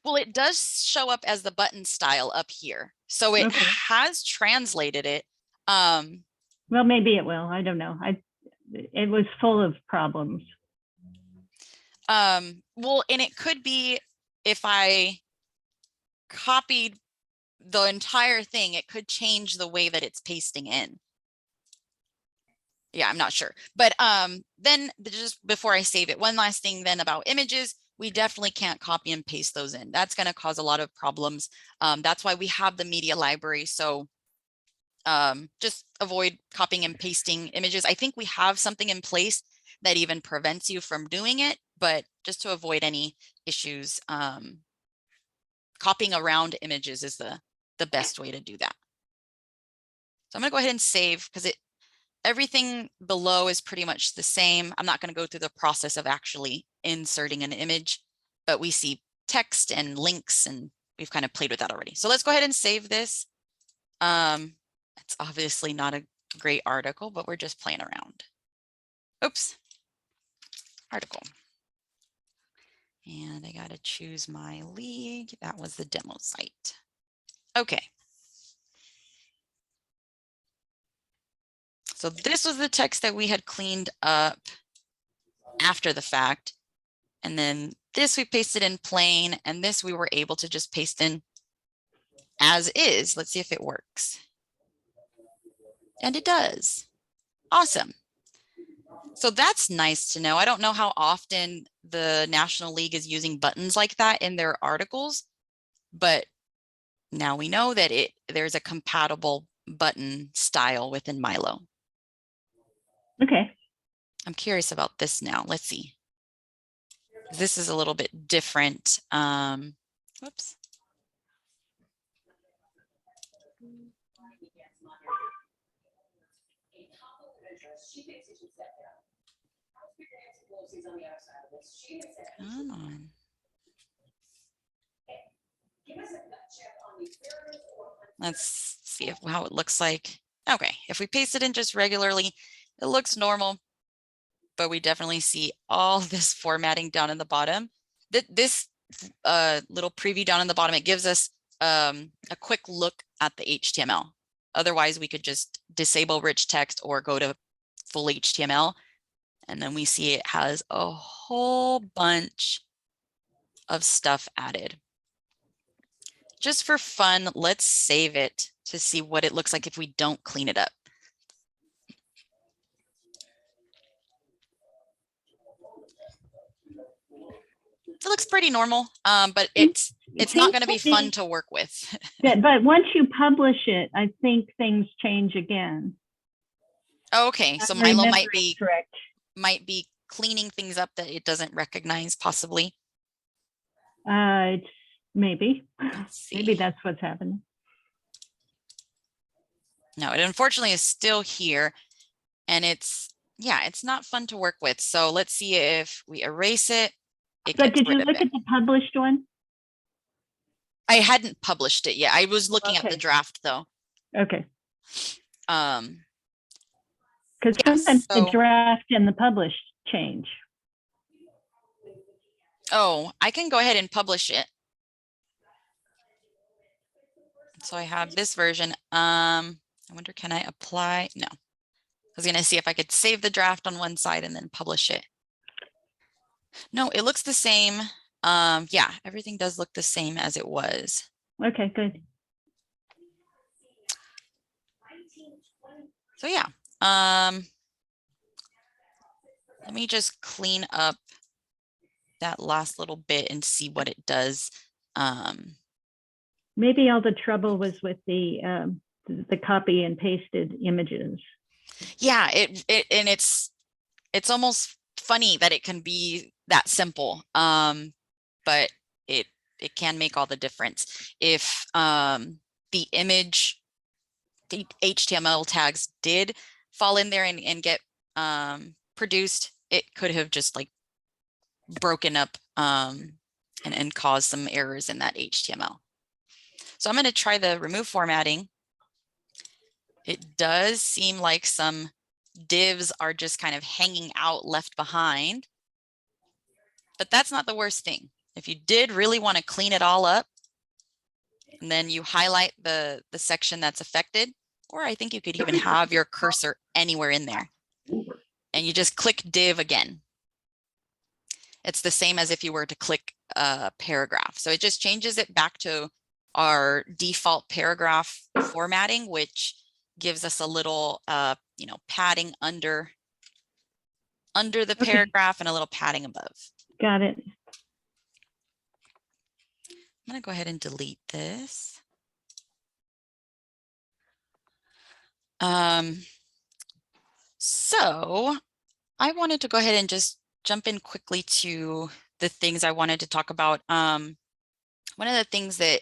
Well, it does show up as the button style up here. So it Okay. has translated it. Well, maybe it will. I don't know. It was full of problems. Well, and it could be if I copied the entire thing, it could change the way that it's pasting in. Yeah, I'm not sure. But then just before I save it, one last thing then about images, we definitely can't copy and paste those in. That's going to cause a lot of problems. That's why we have the media library. So just avoid copying and pasting images. I think we have something in place that even prevents you from doing it, but just to avoid any issues, copying around images is the best way to do that. So I'm going to go ahead and save, because everything below is pretty much the same. I'm not going to go through the process of actually inserting an image, but we see text and links, and we've kind of played with that already. So let's go ahead and save this. It's obviously not a great article, but we're just playing around. Oops. Article. And I got to choose my league. That was the demo site. Okay. So this was the text that we had cleaned up after the fact. And then this we pasted in plain, and this we were able to just paste in as is. Let's see if it works. And it does. Awesome. So that's nice to know. I don't know how often the National League is using buttons like that in their articles, but now we know that there's a compatible button style within MyLO. Okay. I'm curious about this now. Let's see. This is a little bit different. Whoops. Come on. Let's see how it looks like. Okay, if we paste it in just regularly, it looks normal, but we definitely see all this formatting down in the bottom. This little preview down in the bottom, it gives us a quick look at the HTML. Otherwise, we could just disable rich text or go to full HTML. And then we see it has a whole bunch of stuff added. Just for fun, let's save it to see what it looks like if we don't clean it up. It looks pretty normal, but it's not going to be fun to work with. But once you publish it, I think things change again. Okay, so I'm MyLO might remembering be correct. might be cleaning things up that it doesn't recognize possibly? It's maybe, Let's maybe see. that's what's happening. No, it unfortunately is still here, and it's not fun to work with. So let's see if we erase it. It But gets did you rid of look it. at the published one? I hadn't published it yet. I was looking at the Okay. draft though. Okay, Um, because Yeah, sometimes the so- draft and the published change. oh, I can go ahead and publish it. So I have this version. I wonder, can I apply? No. I was gonna see if I could save the draft on one side and then publish it. No, it looks the same. Yeah, everything does look the same as it was. Okay, good. So yeah, let me just clean up that last little bit and see what it does. Maybe all the trouble was with the copy and pasted images. Yeah, and it's almost funny that it can be that simple. But it can make all the difference. If the image, the HTML tags did fall in there and get produced, it could have just like broken up and caused some errors in that HTML. So I'm going to try the remove formatting. It does seem like some divs are just kind of hanging out left behind, but that's not the worst thing. If you did really want to clean it all up, and then you highlight the section that's affected, or I think you could even have your cursor anywhere in there, and you just click div again. It's the same as if you were to click a paragraph. So it just changes it back to our default paragraph formatting, which gives us a little, padding under the paragraph and a little padding above. Got it. I'm going to go ahead and delete this. So I wanted to go ahead and just jump in quickly to the things I wanted to talk about. One of the things that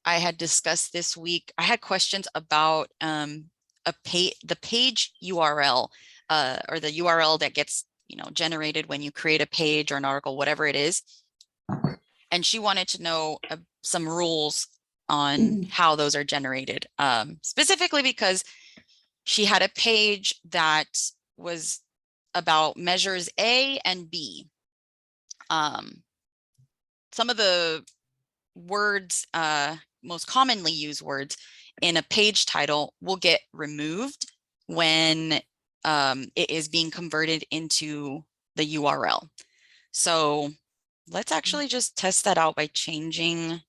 I had discussed this week, I had questions about the page URL or the URL that gets generated when you create a page or an article, whatever it is. And she wanted to know some rules on how those are generated, specifically because she had a page that was about measures A and B. Some of the words, most commonly used words in a page title will get removed when it is being converted into the URL. So let's actually just test that out by changing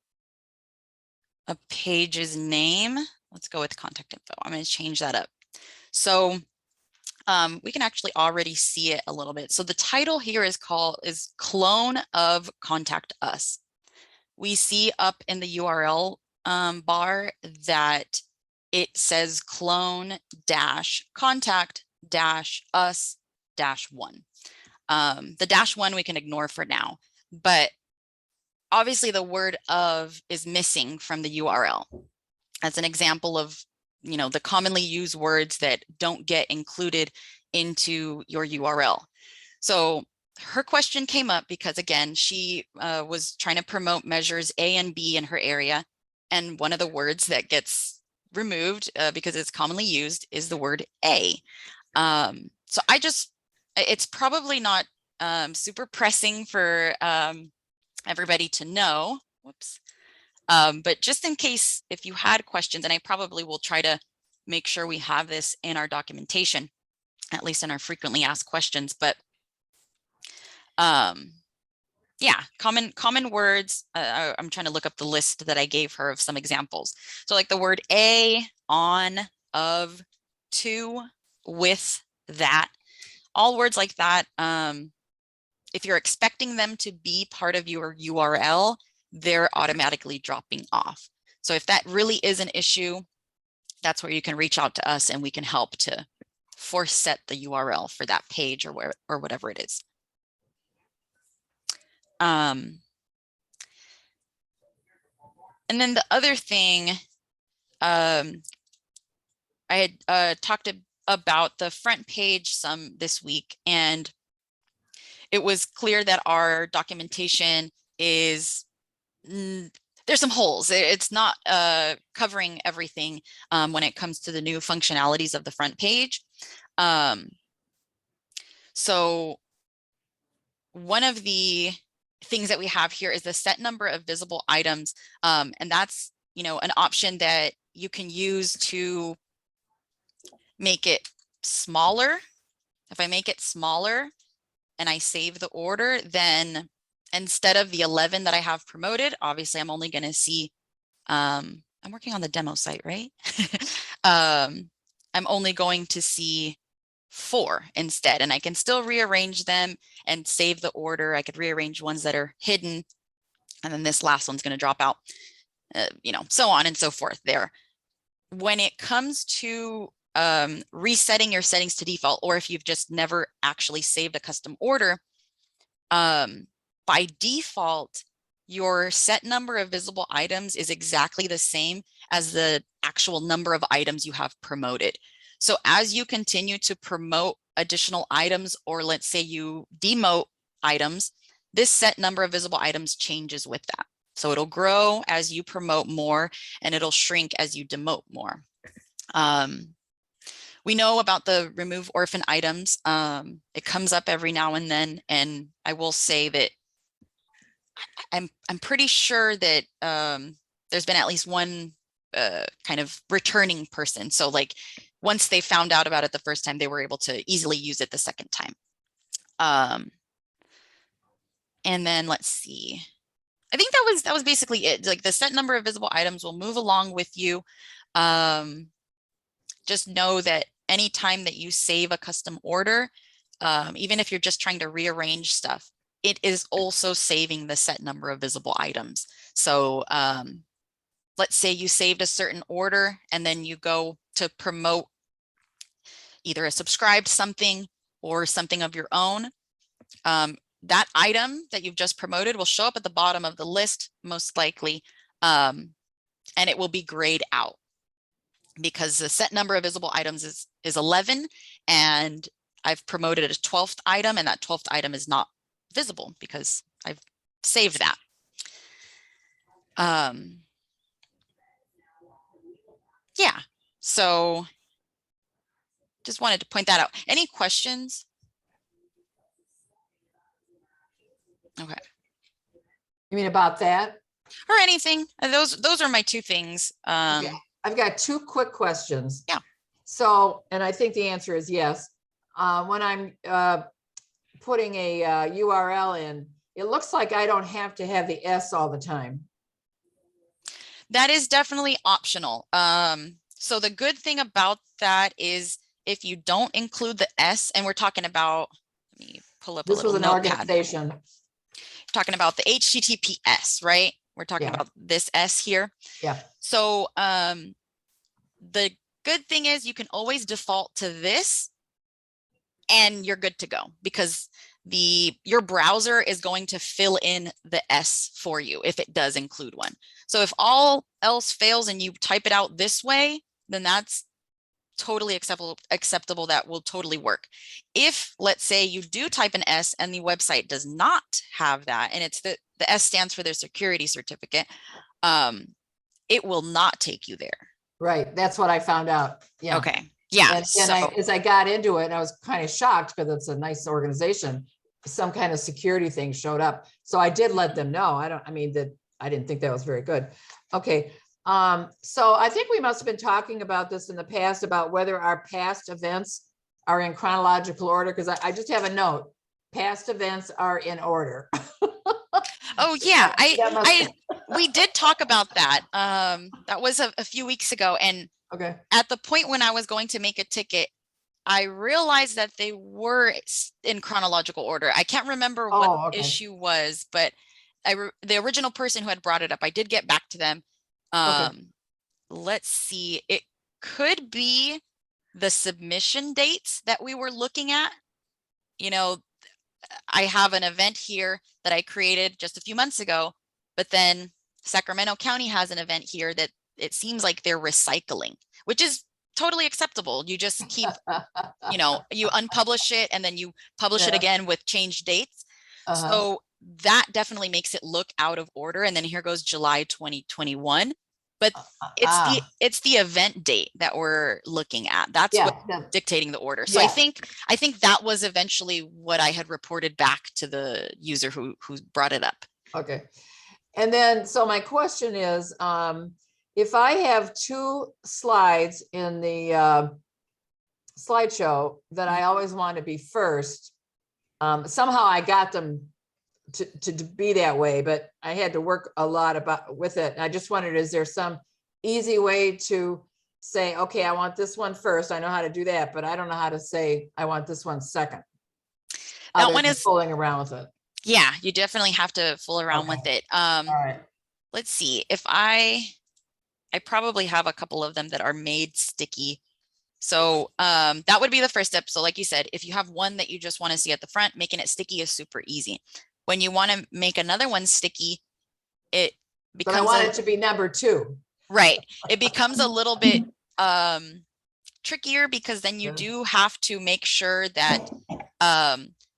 a page's name. Let's go with contact info. I'm going to change that up. So we can actually already see it a little bit. So the title here is clone of contact us. We see up in the URL bar that it says clone dash contact dash us dash one. The dash one we can ignore for now, but obviously the word of is missing from the URL. That's an example of the commonly used words that don't get included into your URL. So her question came up because, again, she was trying to promote measures A and B in her area. And one of the words that gets removed because it's commonly used is the word A. So it's probably not super pressing for everybody to know. Whoops. But just in case, if you had questions, and I probably will try to make sure we have this in our documentation, at least in our frequently asked questions, but yeah, common words. I'm trying to look up the list that I gave her of some examples. So like the word a, on, of, to, with, that, all words like that. If you're expecting them to be part of your URL, they're automatically dropping off. So if that really is an issue, that's where you can reach out to us and we can help to force set the URL for that page or where or whatever it is. And then the other thing, I had talked about the front page some this week, and it was clear that our documentation is, there's some holes. It's not covering everything when it comes to the new functionalities of the front page. So one of the things that we have here is the set number of visible items. And that's, you know, an option that you can use to make it smaller. If I make it smaller and I save the order, then instead of the 11 that I have promoted, obviously I'm only going to see, I'm working on the demo site, right? I'm only going to see 4 instead, and I can still rearrange them and save the order. I could rearrange ones that are hidden, and then this last one's going to drop out, you know, so on and so forth there. When it comes to resetting your settings to default, or if you've just never actually saved a custom order, by default, your set number of visible items is exactly the same as the actual number of items you have promoted. So as you continue to promote additional items, or let's say you demote items, this set number of visible items changes with that. So it'll grow as you promote more, and it'll shrink as you demote more. We know about the remove orphan items. It comes up every now and then, and I will say that I'm pretty sure that there's been at least one kind of returning person. So like once they found out about it the first time, they were able to easily use it the second time. And then let's see. I think that was basically it. Like the set number of visible items will move along with you. Just know that anytime that you save a custom order, even if you're just trying to rearrange stuff, it is also saving the set number of visible items. So let's say you saved a certain order and then you go to promote either a subscribed something or something of your own. That item that you've just promoted will show up at the bottom of the list, most likely, and it will be grayed out because the set number of visible items is 11, and I've promoted a 12th item, and that 12th item is not visible because I've saved that. Yeah, so just wanted to point that out. Any questions? Okay. You mean about that? Or anything. Those are my 2 things. Okay. I've got 2 quick questions. Yeah. So, and I think the answer is yes. When I'm putting a URL in, it looks like I don't have to have the S all the time. That is definitely optional. So the good thing about that is if you don't include the S, and we're talking about, let me pull up a This little was an notepad. organization. Talking about the HTTPS, right? We're talking Yeah. about this S here. Yeah. So the good thing is you can always default to this and you're good to go, because your browser is going to fill in the S for you if it does include one. So if all else fails and you type it out this way, then that's totally acceptable. That will totally work. If let's say you do type an S and the website does not have that, and it's the S stands for their security certificate, it will not take you there. Right. That's what I found out. Yeah. Okay. Yeah. And as I got into it, and I was kind of shocked because it's a nice organization, some kind of security thing showed up. So I did let them know. I didn't think that was very good. Okay. So I think we must have been talking about this in the past, about whether our past events are in chronological order, because I just have a note. Past events are in order. Oh yeah, That we did talk about that. That was a few weeks ago, and okay. at the point when I was going to make a ticket, I realized that they were in chronological order. I can't remember what okay. issue was, but the original person who had brought it up, I did get back to them. Okay. Let's see, it could be the submission dates that we were looking at, you know, I have an event here that I created just a few months ago, but then Sacramento County has an event here that it seems like they're recycling, which is totally acceptable. You just keep, you know, you unpublish it and then you publish it Yeah. again with changed dates. Uh-huh. So that definitely makes it look out of order. And then here goes July 2021. But it's the event date that we're looking at. That's what dictating the order. So Yeah. I think that was eventually what I had reported back to the user who brought it up. Okay. And then, so my question is, if I have 2 slides in the slideshow that I always want to be first, somehow I got them to be that way, but I had to work a lot with it. I just wondered, is there some easy way to say, okay, I want this one first. I know how to do that, but I don't know how to say I want this one second. That one is fooling around with it. Yeah, you definitely have to fool around with it. All right. Let's see if I probably have a couple of them that are made sticky. So that would be the first step. So like you said, if you have one that you just want to see at the front, making it sticky is super easy. When you want to make another one sticky, it becomes. But I want it to be number 2. Right. It becomes a little bit trickier because then you do have to make sure that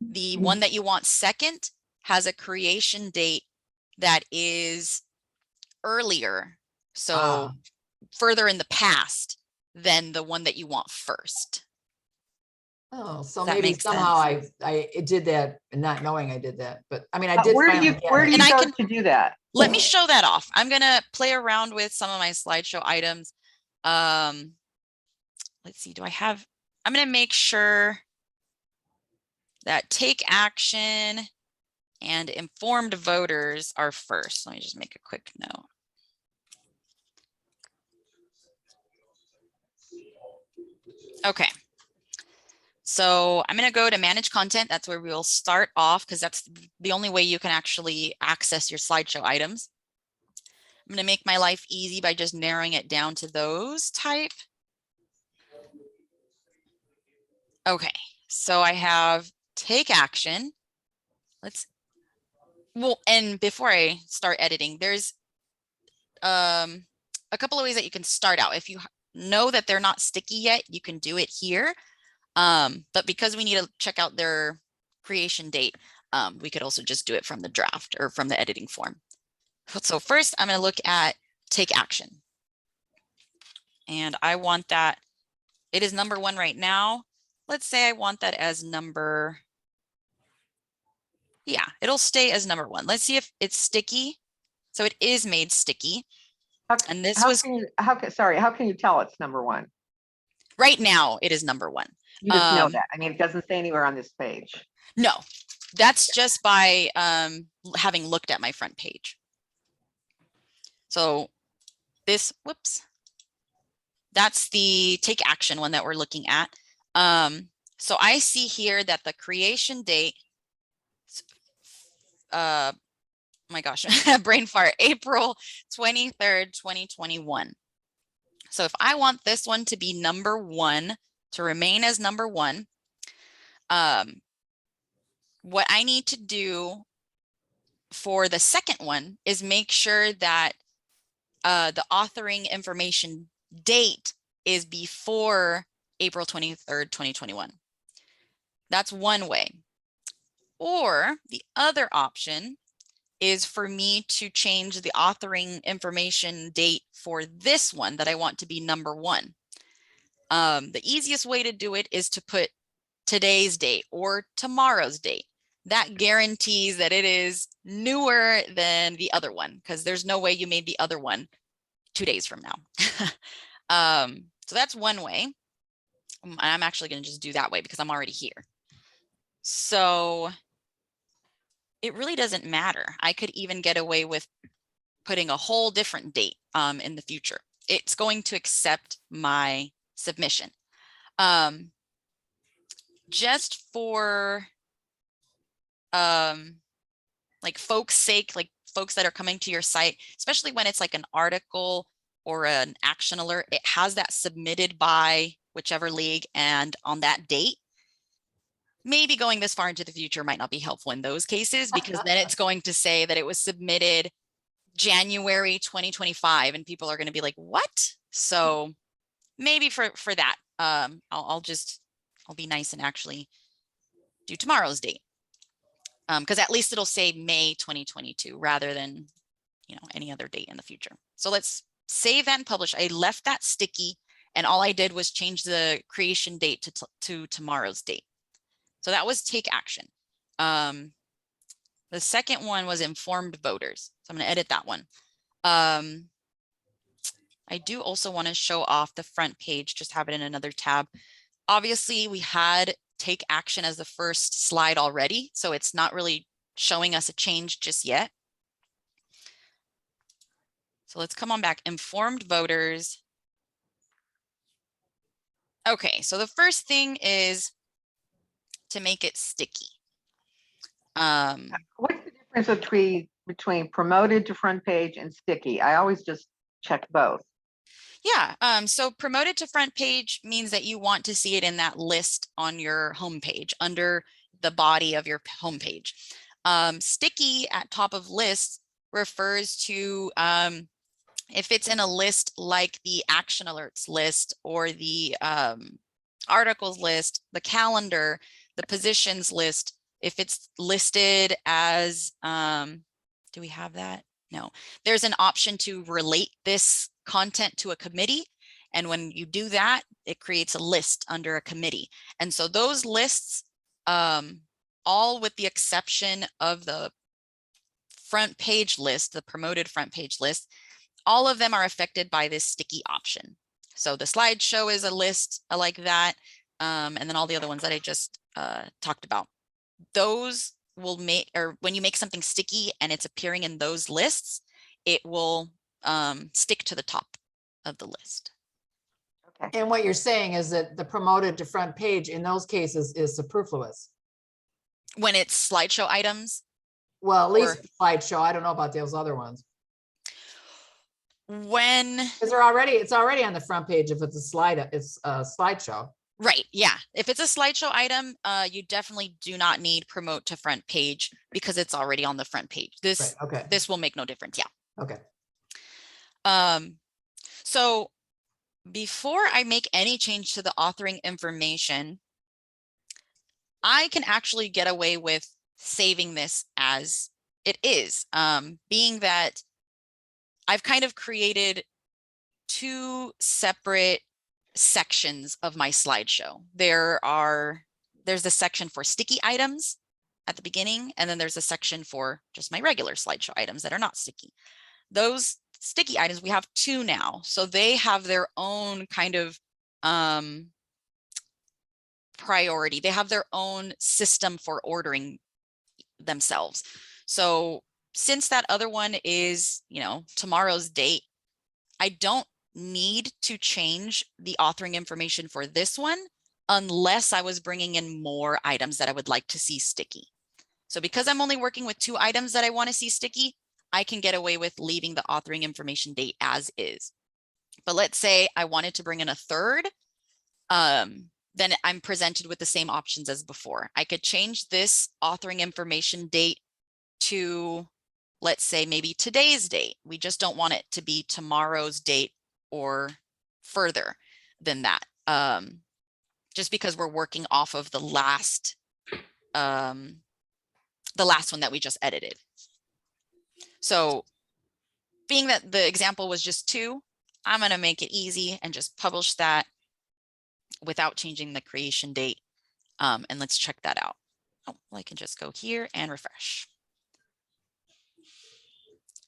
the one that you want second has a creation date that is earlier. So further in the past than the one that you want first. Oh, so maybe somehow I did that and not knowing I did that, but I mean, I did. Where do you go to do that? Let me show that off. I'm going to play around with some of my slideshow items. Let's see, I'm going to make sure that take action and informed voters are first. Let me just make a quick note. Okay. So I'm going to go to manage content. That's where we'll start off because that's the only way you can actually access your slideshow items. I'm going to make my life easy by just narrowing it down to those type. Okay, so I have take action. And before I start editing, there's a couple of ways that you can start out. If you know that they're not sticky yet, you can do it here. But because we need to check out their creation date, we could also just do it from the draft or from the editing form. So first I'm going to look at take action. And I want that, it is number 1 right now. Let's say I want that as number, yeah, it'll stay as number 1. Let's see if it's sticky. So it is made sticky. And this how can you tell it's number 1? Right now it is number 1. You just know that. I mean, it doesn't say anywhere on this page. No, that's just by having looked at my front page. So this, whoops, that's the take action one that we're looking at. So I see here that the creation date, my gosh, brain fart, April 23rd, 2021. So if I want this one to be number 1, to remain as number 1, what I need to do for the second one is make sure that the authoring information date is before April 23rd, 2021. That's one way. Or the other option is for me to change the authoring information date for this one that I want to be number 1. The easiest way to do it is to put today's date or tomorrow's date. That guarantees that it is newer than the other one because there's no way you made the other one 2 days from now. So that's one way. I'm actually going to just do that way because I'm already here. So it really doesn't matter. I could even get away with putting a whole different date in the future. It's going to accept my submission. Just for like folks' sake, like folks that are coming to your site, especially when it's like an article or an action alert, it has that submitted by whichever league, and on that date. Maybe going this far into the future might not be helpful in those cases, because then it's going to say that it was submitted January 2025, and people are going to be like, what? So maybe for that, I'll be nice and actually do tomorrow's date. Because at least it'll say May 2022 rather than, any other date in the future. So let's save that and publish. I left that sticky, and all I did was change the creation date to tomorrow's date. So that was take action. The second one was informed voters. So I'm going to edit that one. I do also want to show off the front page, just have it in another tab. Obviously, we had take action as the first slide already, so it's not really showing us a change just yet. So let's come on back, informed voters. Okay, so the first thing is to make it sticky. What's the difference between promoted to front page and sticky? I always just check both. Yeah, so promoted to front page means that you want to see it in that list on your homepage under the body of your homepage. Sticky at top of lists refers to if it's in a list like the action alerts list or the articles list, the calendar, the positions list. If it's listed as, do we have that? No, there's an option to relate this content to a committee. And when you do that, it creates a list under a committee. And so those lists, all with the exception of the front page list, the promoted front page list, all of them are affected by this sticky option. So the slideshow is a list like that. And then all the other ones that I just talked about. Those will make, or when you make something sticky and it's appearing in those lists, it will stick to the top of the list. Okay. And what you're saying is that the promoted to front page in those cases is superfluous. When it's slideshow items? Well, at least slideshow. I don't know about those other ones. When Because it's already on the front page if it's a slideshow. Right. Yeah. If it's a slideshow item, you definitely do not need promote to front page because it's already on the front page. This, Right, okay. this will make no difference. Yeah. Okay. So before I make any change to the authoring information, I can actually get away with saving this as it is, being that I've kind of created two separate sections of my slideshow. There's the section for sticky items at the beginning, and then there's a section for just my regular slideshow items that are not sticky. Those sticky items, we have two now, so they have their own kind of priority. They have their own system for ordering themselves. So since that other one is, tomorrow's date, I don't need to change the authoring information for this one unless I was bringing in more items that I would like to see sticky. So because I'm only working with two items that I want to see sticky, I can get away with leaving the authoring information date as is. But let's say I wanted to bring in a third, then I'm presented with the same options as before. I could change this authoring information date to, let's say, maybe today's date. We just don't want it to be tomorrow's date or further than that, just because we're working off of the last one that we just edited. So being that the example was just two, I'm going to make it easy and just publish that without changing the creation date. And let's check that out. Oh, well, I can just go here and refresh.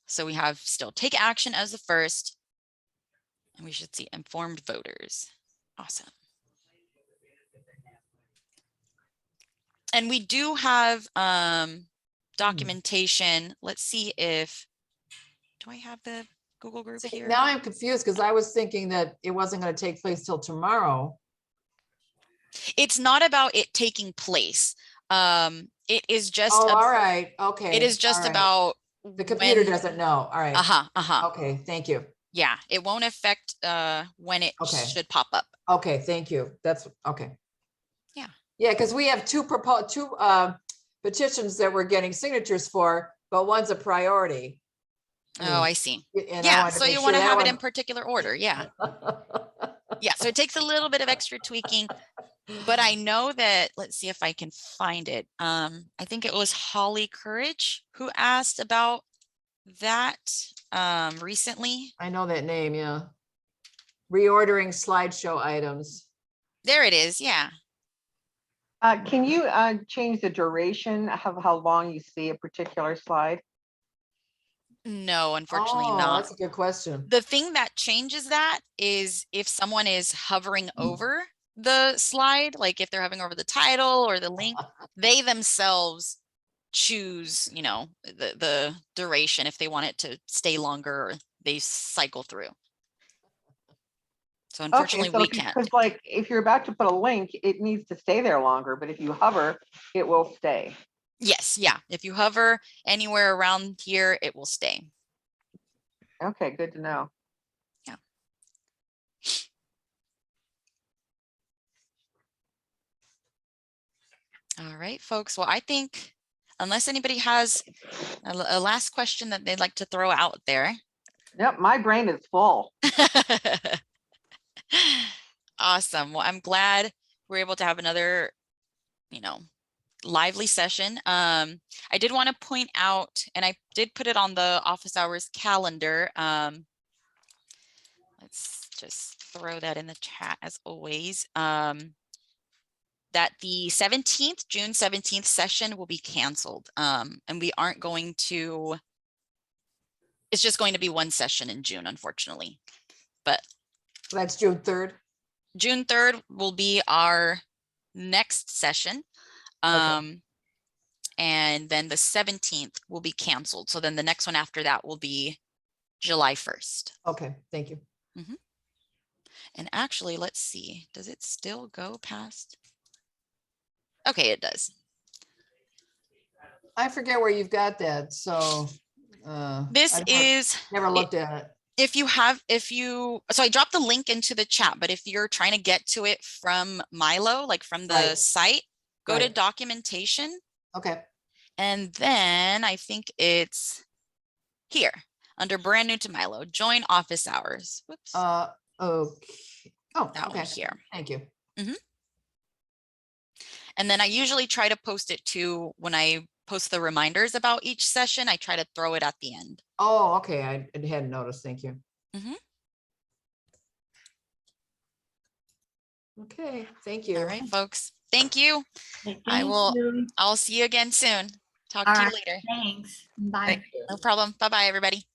So we have still take action as the first, and we should see informed voters. Awesome. And we do have documentation. Let's see if, do I have the Google group here? Now I'm confused because I was thinking that it wasn't going to take place till tomorrow. It's not about it taking place. It is just, Oh, all right. Okay. It is just all right. about The computer when, doesn't know. All right. Uh-huh. Okay. Thank you. Yeah, it won't affect when it Okay. should pop up. Okay, thank you. That's okay. Yeah. Yeah, because we have two petitions that we're getting signatures for, but one's a priority. Oh, I see. And I Yeah, wanted to so make you sure want to that have it one- in particular order. Yeah. Yeah, so it takes a little bit of extra tweaking, but I know that, let's see if I can find it. I think it was Holly Courage who asked about that recently. I know that name, yeah. Reordering slideshow items. There it is. Yeah. Can you change the duration of how long you see a particular slide? No, unfortunately Oh, not. that's a good question. The thing that changes that is if someone is hovering over the slide, like if they're hovering over the title or the link, they themselves choose, you know, the duration if they want it to stay longer or they cycle through. So unfortunately, we can't. Because like if you're about to put a link, it needs to stay there longer, but if you hover, it will stay. Yes, yeah. If you hover anywhere around here, it will stay. Okay, good to know. Yeah. All right, folks. Well, I think unless anybody has a last question that they'd like to throw out there. Yep, my brain is full. Awesome. Well, I'm glad we're able to have another, you know, lively session. I did want to point out, and I did put it on the office hours calendar. Let's just throw that in the chat as always. That the 17th, June 17th session will be canceled. And we aren't going to, it's just going to be one session in June, unfortunately. But That's June 3rd. June 3rd will be our next session. And then the 17th will be canceled. So then the next one after that will be July 1st. Okay, thank you. And actually, let's see, does it still go past? Okay, it does. I forget where you've got that, so. This I've is, never looked at it. so I dropped the link into the chat, but if you're trying to get to it from MyLO, like from the Right. site, go to Right. documentation. Okay, And then I think it's here under brand new to MyLO, join office hours. Whoops. okay. Oh, That okay, one here. thank you. And then I usually try to post it to when I post the reminders about each session, I try to throw it at the end. Oh, okay, I hadn't noticed, thank you. Okay, thank you. All right, folks. Thank you. Thank I'll see you again soon. Talk to you All right. later. Thanks. Bye. Thank you. No problem. Bye-bye, everybody.